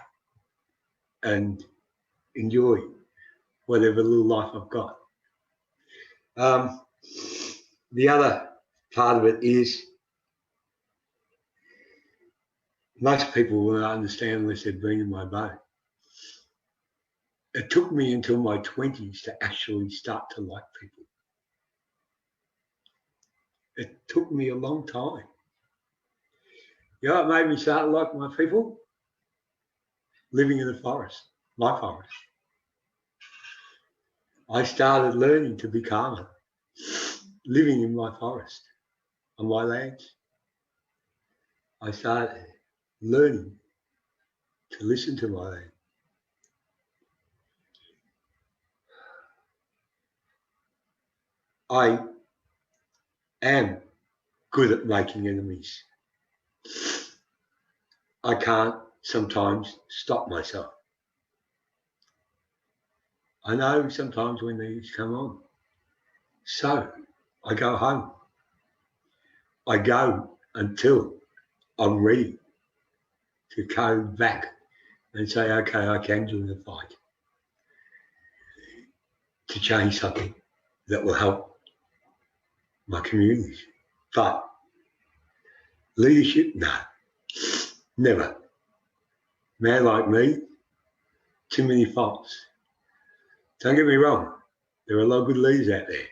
and enjoy whatever little life I've got. The other part of it is most people will not understand unless they've been in my boat. It took me until my 20s to actually start to like people. It took me a long time. You know what made me start to like my people? Living in the forest, my forest. I started learning to be calmer, living in my forest, on my lands. I started learning to listen to my land. I am good at making enemies. I can't sometimes stop myself. I know sometimes when these come on. So I go home. I go until I'm ready to go back and say, okay, I can do the fight to change something that will help my communities. But leadership, no, never. Man like me, too many faults. Don't get me wrong, there are a lot of good leaders out there.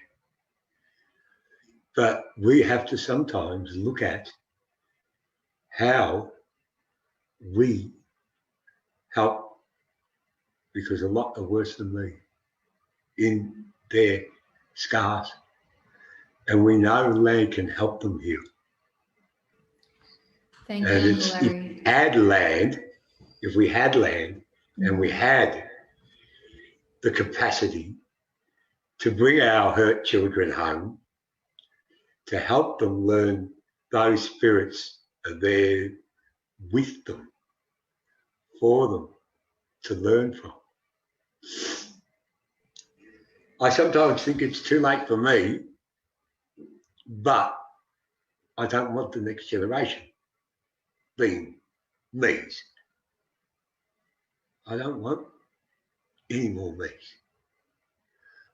But we have to sometimes look at how we help, because a lot are worse than me in their scars And we know land can help them heal. Thank you, And Uncle it's, Larry. if we had land and we had the capacity to bring our hurt children home, to help them learn those spirits are there with them, for them to learn from. I sometimes think it's too late for me, but I don't want the next generation being me's. I don't want any more me's.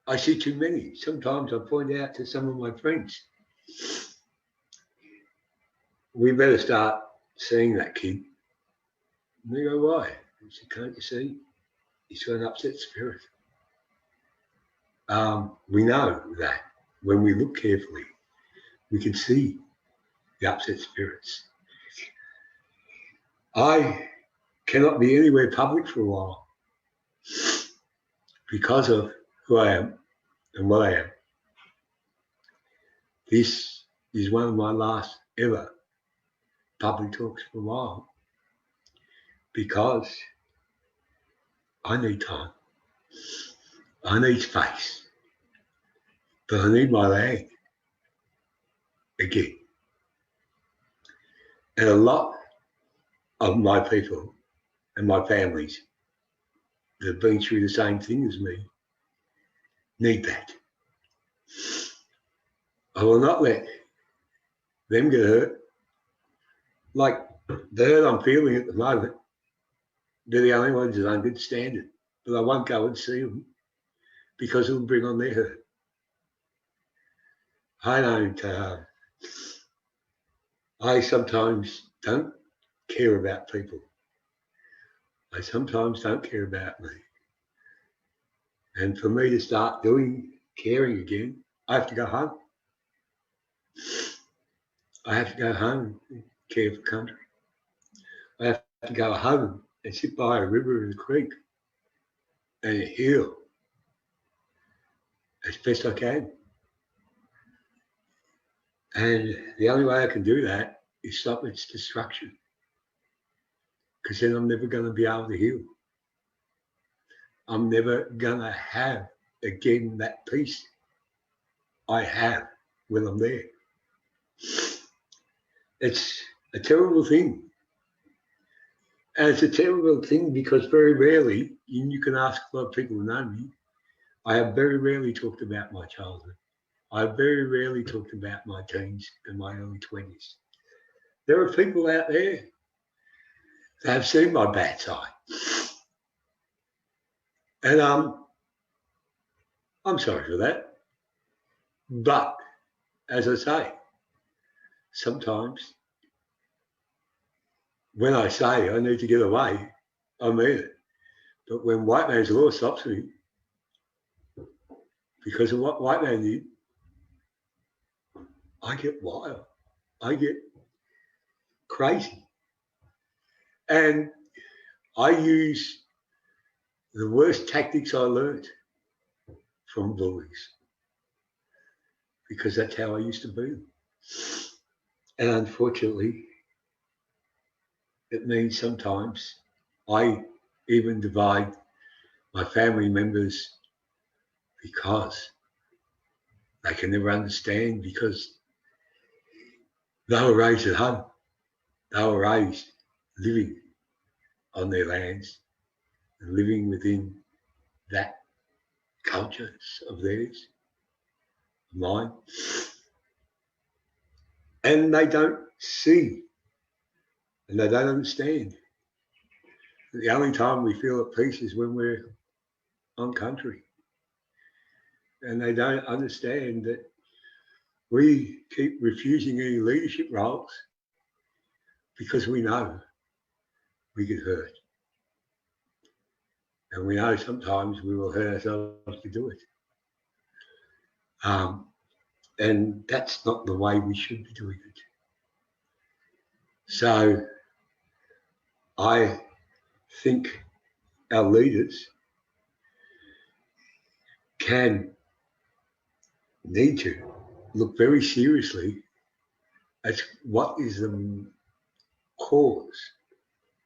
I see too many. Sometimes I point out to some of my friends, we better start seeing that kid. And they go, why? I said, can't you see? He's got an upset spirit. We know that when we look carefully, we can see the upset spirits. I cannot be anywhere public for a while because of who I am and what I am. This is one of my last ever public talks for a while because I need time. I need space. But I need my land again. And a lot of my people and my families that have been through the same thing as me need that. I will not let them get hurt. Like the hurt I'm feeling at the moment, they're the only ones that understand it. But I won't go and see them because it'll bring on their hurt. I sometimes don't care about people. I sometimes don't care about me. And for me to start caring again, I have to go home. I have to go home and care for country. I have to go home and sit by a river and a creek and heal as best I can. And the only way I can do that is stop its destruction, because then I'm never going to be able to heal. I'm never going to have again that peace I have when I'm there. It's a terrible thing. And it's a terrible thing because very rarely, and you can ask a lot of people who know me, I have very rarely talked about my childhood. I very rarely talked about my teens and my early 20s. There are people out there that have seen my bad side. And I'm sorry for that. But as I say, sometimes when I say I need to get away, I mean it. But when white man's law stops me because of what white man did, I get wild. I get crazy. And I use the worst tactics I learned from bullies because that's how I used to be. And unfortunately, it means sometimes I even divide my family members because they can never understand, because they were raised at home. They were raised living on their lands and living within that culture of theirs, mine. And they don't see and they don't understand. The only time we feel at peace is when we're on country. And they don't understand that we keep refusing any leadership roles because we know we get hurt. And we know sometimes we will hurt ourselves to do it. And that's not the way we should be doing it. So I think our leaders need to look very seriously at what is the cause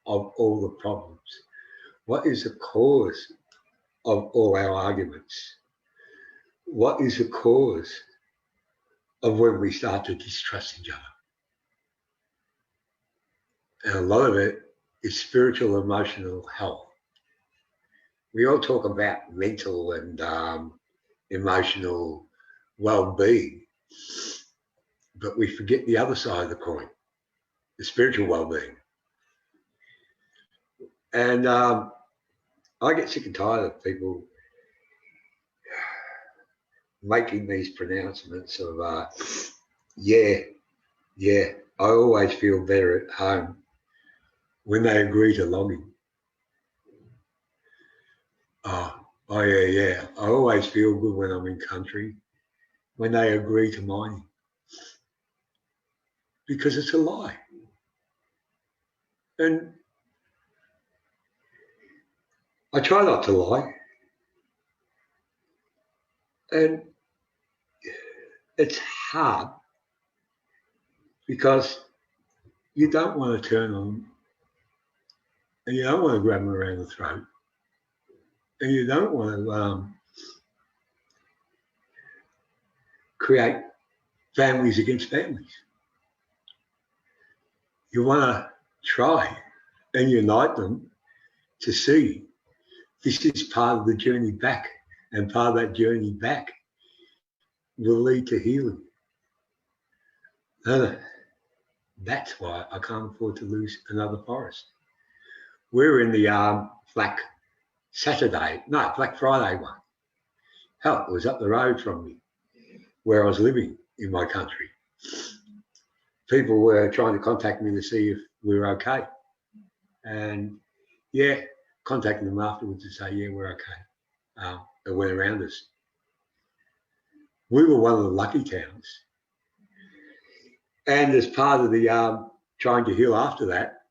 of all the problems. What is the cause of all our arguments? What is the cause of when we start to distrust each other? And a lot of it is spiritual, emotional health. We all talk about mental and emotional well-being, but we forget the other side of the coin, the spiritual well-being. And I get sick and tired of people making these pronouncements of, yeah, I always feel better at home when they agree to logging. Oh yeah, I always feel good when I'm in country when they agree to mining. Because it's a lie. And I try not to lie. And it's hard because you don't want to turn on and you don't want to grab them around the throat and you don't want to create families against families. You want to try and unite them to see this is part of the journey back, and part of that journey back will lead to healing. That's why I can't afford to lose another forest. We're in the Black Friday one. Hell, it was up the road from me where I was living in my country. People were trying to contact me to see if we were okay. And yeah, contacting them afterwards to say, yeah, we're okay. They went around us. We were one of the lucky towns. And as part of the trying to heal after that,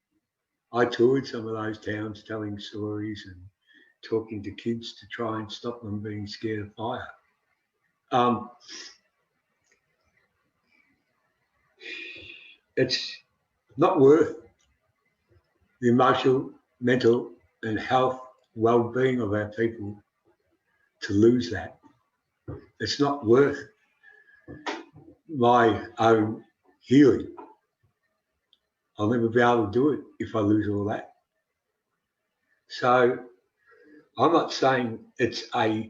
I toured some of those towns telling stories and talking to kids to try and stop them being scared of fire. It's not worth the emotional, mental and health well-being of our people to lose that. It's not worth my own healing. I'll never be able to do it if I lose all that. So I'm not saying it's a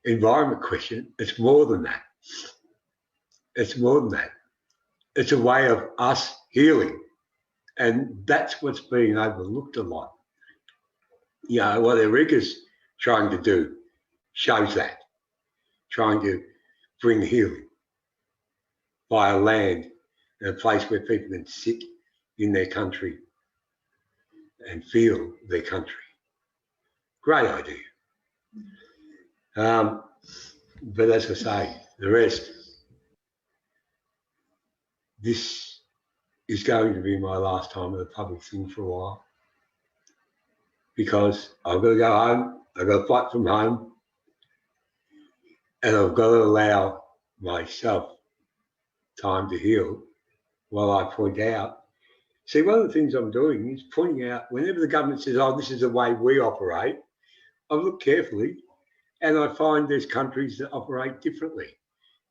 environment question. It's more than that. It's more than that. It's a way of us healing. And that's what's being overlooked a lot. You know, what Erika's trying to do shows that. Trying to bring healing by a land and a place where people can sit in their country and feel their country. Great idea. But as I say, the rest, this is going to be my last time at a public thing for a while because I've got to go home, I've got to fight from home, and I've got to allow myself time to heal while I point out. See, one of the things I'm doing is pointing out whenever the government says, oh, this is the way we operate, I look carefully and I find there's countries that operate differently.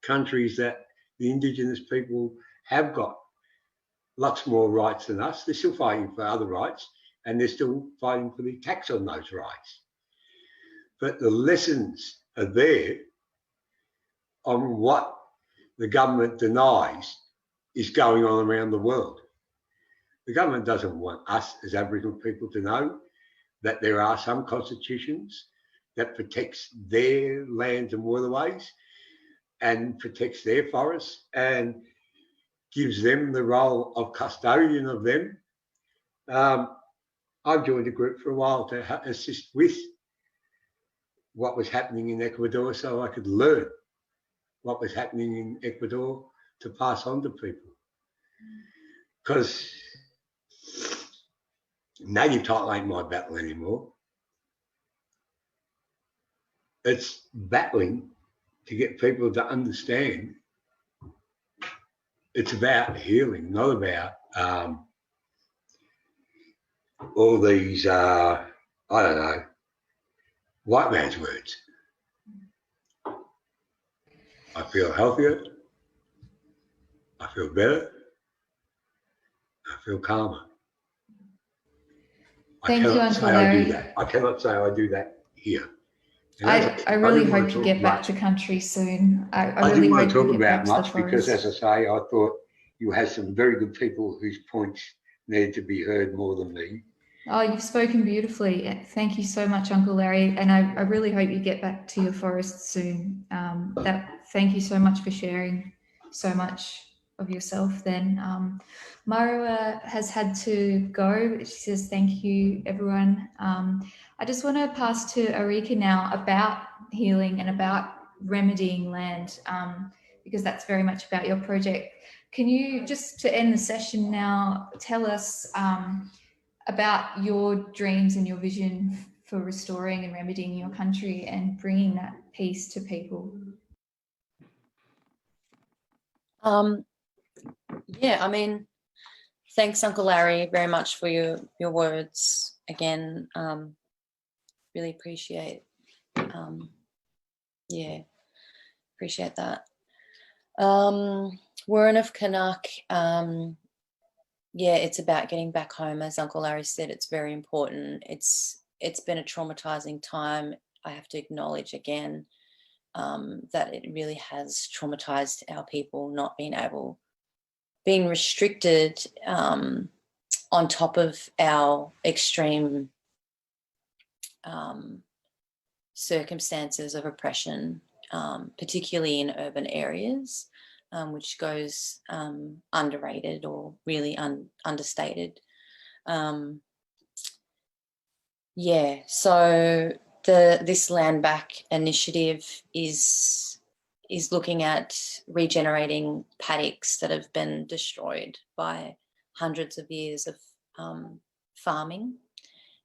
Countries that the Indigenous people have got lots more rights than us. They're still fighting for other rights and they're still fighting for the tax on those rights. But the lessons are there on what the government denies is going on around the world. The government doesn't want us as Aboriginal people to know that there are some constitutions that protects their lands and waterways and protects their forests and gives them the role of custodian of them. I've joined a group for a while to assist with what was happening in Ecuador so I could learn what was happening in Ecuador to pass on to people. Because native title ain't my battle anymore. It's battling to get people to understand it's about healing, not about all these, I don't know, white man's words. I feel healthier. I feel better. I feel calmer. Thank you, cannot Uncle say I Larry. do that. I cannot say I do that here. And I really didn't want hope to you talk get back much. to country soon. I I really didn't want hope to talk you get back about to the much because, forest. as I say, I thought you had some very good people whose points needed to be heard more than me. Oh, you've spoken beautifully. Thank you so much, Uncle Larry. And I really hope you get back to your forest soon. Thank you so much for sharing so much of yourself then. Marua has had to go. She says, thank you, everyone. I just want to pass to Arika now about healing and about remedying land, because that's very much about your project. Can you, just to end the session now, tell us about your dreams and your vision for restoring and remedying your country and bringing that peace to people? Yeah, I mean, thanks, Uncle Larry, very much for your words again. Really appreciate, yeah, appreciate that. Wurrung of Canuck, yeah, it's about getting back home. As Uncle Larry said, it's very important. It's been a traumatizing time. I have to acknowledge again that it really has traumatized our people, not being restricted on top of our extreme circumstances of oppression, particularly in urban areas, which goes underrated or really understated. Yeah, so this Land Back initiative is looking at regenerating paddocks that have been destroyed by hundreds of years of farming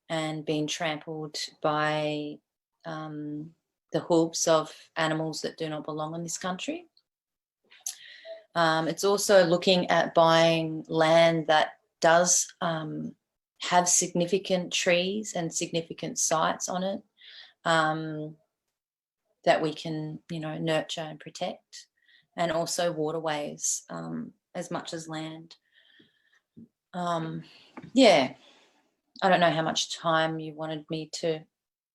and being trampled by the hooves of animals that do not belong in this country. It's also looking at buying land that does have significant trees and significant sites on it that we can, nurture and protect, and also waterways as much as land. Yeah, I don't know how much time you wanted me to.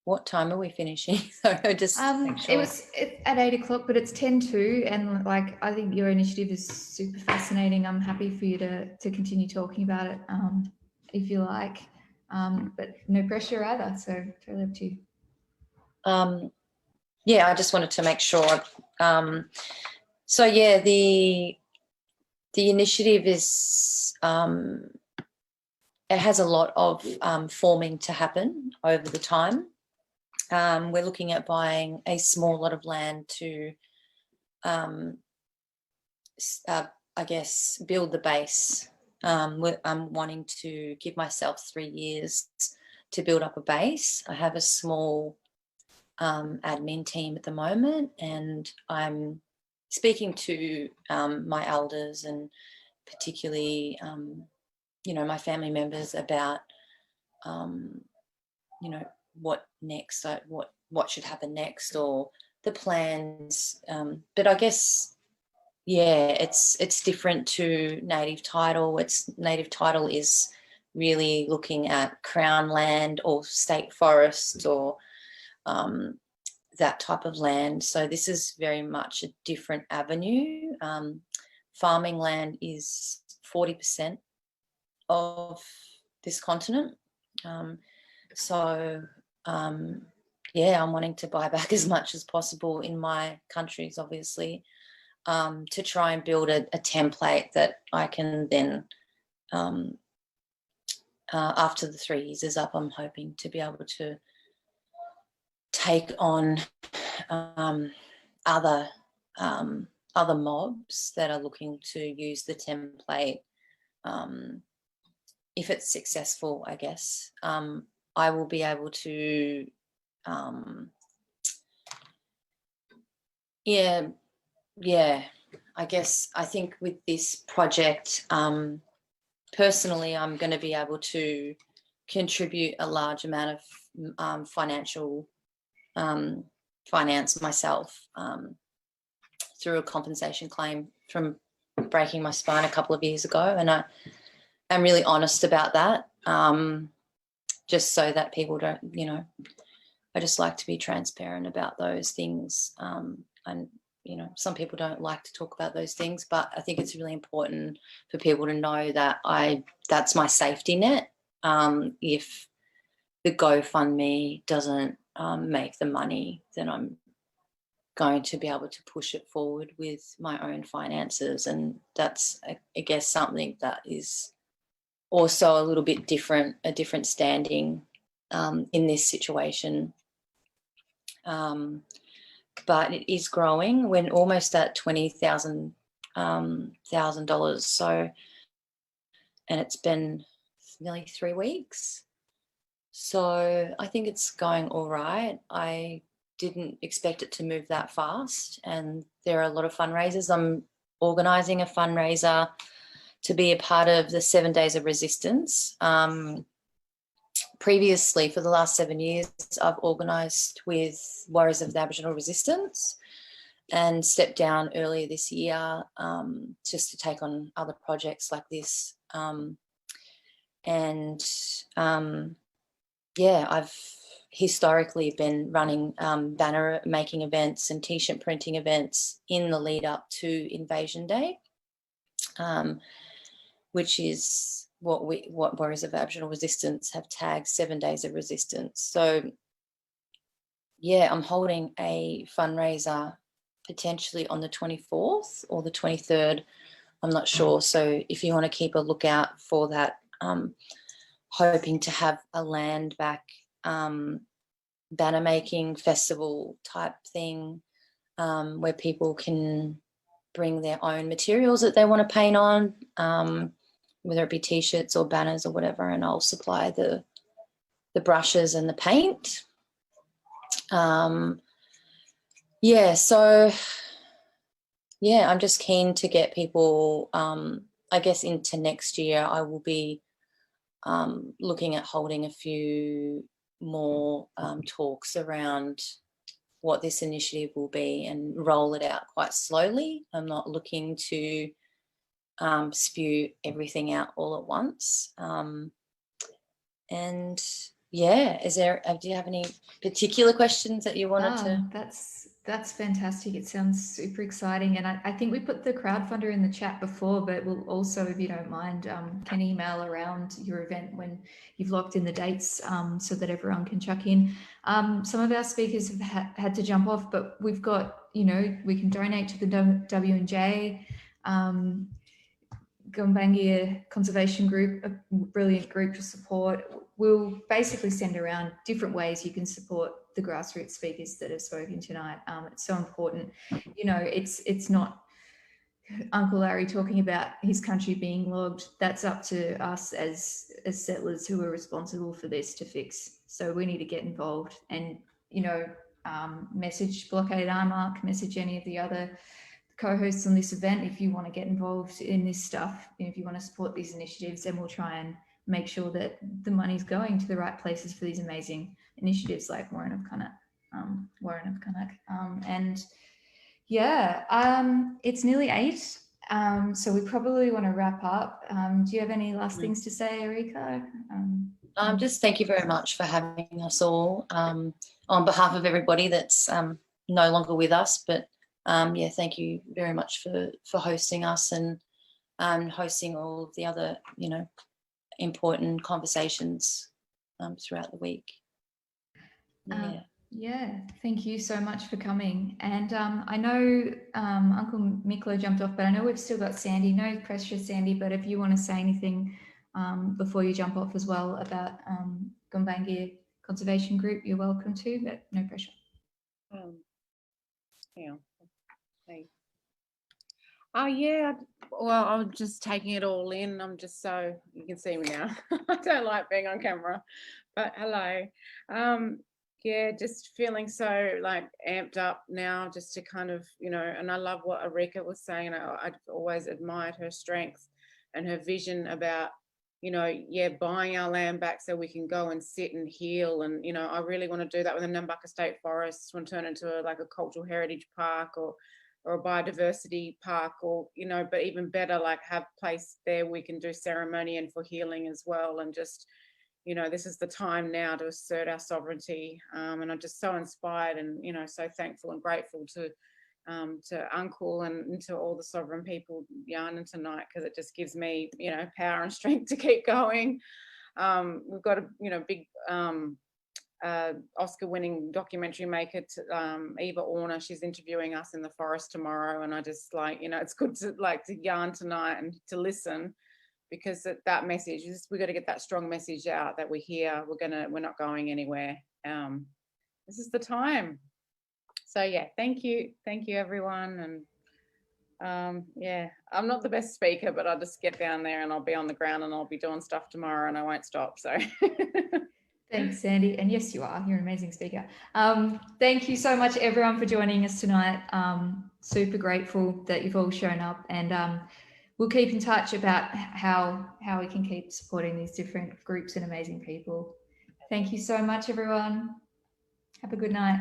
What time are we finishing? So just make sure. It was at 8 o'clock, but it's 10:02, and I think your initiative is super fascinating. I'm happy for you to continue talking about it if you like, but no pressure either. So totally up to you. Yeah, I just wanted to make sure. So yeah, the initiative is it has a lot of forming to happen over the time. We're looking at buying a small lot of land to, I guess, build the base. I'm wanting to give myself 3 years to build up a base. I have a small admin team at the moment, and I'm speaking to my elders and particularly, my family members about, what next, what should happen next, or the plans. But I guess, yeah, it's different to native title. Native title is really looking at Crown land or state forests or that type of land. So this is very much a different avenue. Farming land is 40% of this continent. Yeah, I'm wanting to buy back as much as possible in my countries, obviously, to try and build a template that I can then, after the 3 years is up, I'm hoping to be able to take on other mobs that are looking to use the template. If it's successful, I guess, I will be able to, I guess I think with this project, personally, I'm going to be able to contribute a large amount of financial finance myself through a compensation claim from breaking my spine a couple of years ago, and I'm really honest about that, just so that people don't, I just like to be transparent about those things, and some people don't like to talk about those things, but I think it's really important for people to know that that's my safety net. If the GoFundMe doesn't make the money, then I'm going to be able to push it forward with my own finances, and that's, I guess, something that is also a little bit different, a different standing in this situation. But it is growing. We're almost at $20,000. So, and it's been nearly 3 weeks. So I think it's going all right. I didn't expect it to move that fast, and there are a lot of fundraisers. I'm organising a fundraiser to be a part of the 7 Days of Resistance. Previously, for the last 7 years, I've organised with Warriors of the Aboriginal Resistance, and stepped down earlier this year just to take on other projects like this. I've historically been running banner making events and T-shirt printing events in the lead up to Invasion Day, which is what Warriors of Aboriginal Resistance have tagged 7 Days of Resistance. So yeah, I'm holding a fundraiser potentially on the 24th or the 23rd. I'm not sure. So if you want to keep a lookout for that, hoping to have a land back banner making festival type thing, where people can bring their own materials that they want to paint on, whether it be T-shirts or banners or whatever, and I'll supply the brushes and the paint. I'm just keen to get people, I guess, into next year. I will be looking at holding a few more talks around what this initiative will be and roll it out quite slowly. I'm not looking to spew everything out all at once. Do you have any particular questions that you wanted to? That's fantastic. It sounds super exciting. And I think we put the crowdfunder in the chat before, but we'll also, if you don't mind, can email around your event when you've locked in the dates, so that everyone can chuck in. Some of our speakers have had to jump off, but we've got, we can donate to the W&J, Gumbaynggirr Conservation Group, a brilliant group to support. We'll basically send around different ways you can support the grassroots speakers that have spoken tonight. It's so important. It's not Uncle Larry talking about his country being logged. That's up to us as settlers who are responsible for this to fix. So we need to get involved and, message Blockade Armark, message any of the other co-hosts on this event if you want to get involved in this stuff. If you want to support these initiatives, then we'll try and make sure that the money's going to the right places for these amazing initiatives like Warren of Canuck. It's nearly 8, so we probably want to wrap up. Do you have any last things to say, Erika? Just thank you very much for having us all, on behalf of everybody that's no longer with us, but thank you very much for hosting us and hosting all of the other, important conversations throughout the week. Thank you so much for coming. And I know Uncle Miklo jumped off, but I know we've still got Sandy. No pressure, Sandy, but if you want to say anything before you jump off as well about Gumbaynggirr Conservation Group, you're welcome to, but no pressure. Well, I'm just taking it all in. I'm just so, you can see me now. I don't like being on camera, but hello. Yeah, just feeling so like amped up now, just to kind of, you know, and I love what Arika was saying. I've always admired her strength and her vision about, you know, yeah, buying our land back so we can go and sit and heal. And, you know, I really want to do that with the Nambucca State Forests, want to turn into like a cultural heritage park or a biodiversity park, or, you know, but even better, like have place there we can do ceremony and for healing as well. And just, you know, this is the time now to assert our sovereignty. And I'm just so inspired and, you know, so thankful and grateful to Uncle and to all the sovereign people yarning tonight, because it just gives me, you know, power and strength to keep going. We've got a, you know, big Oscar-winning documentary maker, Eva Orner. She's interviewing us in the forest tomorrow, and I just like, you know, it's good to like to yarn tonight and to listen, because that message is, we've got to get that strong message out that we're here, we're not going anywhere. This is the time. So yeah, thank you everyone. And yeah, I'm not the best speaker, but I'll just get down there and I'll be on the ground and I'll be doing stuff tomorrow and I won't stop. So Thanks, Sandy. And yes, you are. You're an amazing speaker. Thank you so much, everyone, for joining us tonight. Super grateful that you've all shown up, and we'll keep in touch about how we can keep supporting these different groups and amazing people. Thank you so much, everyone. Have a good night.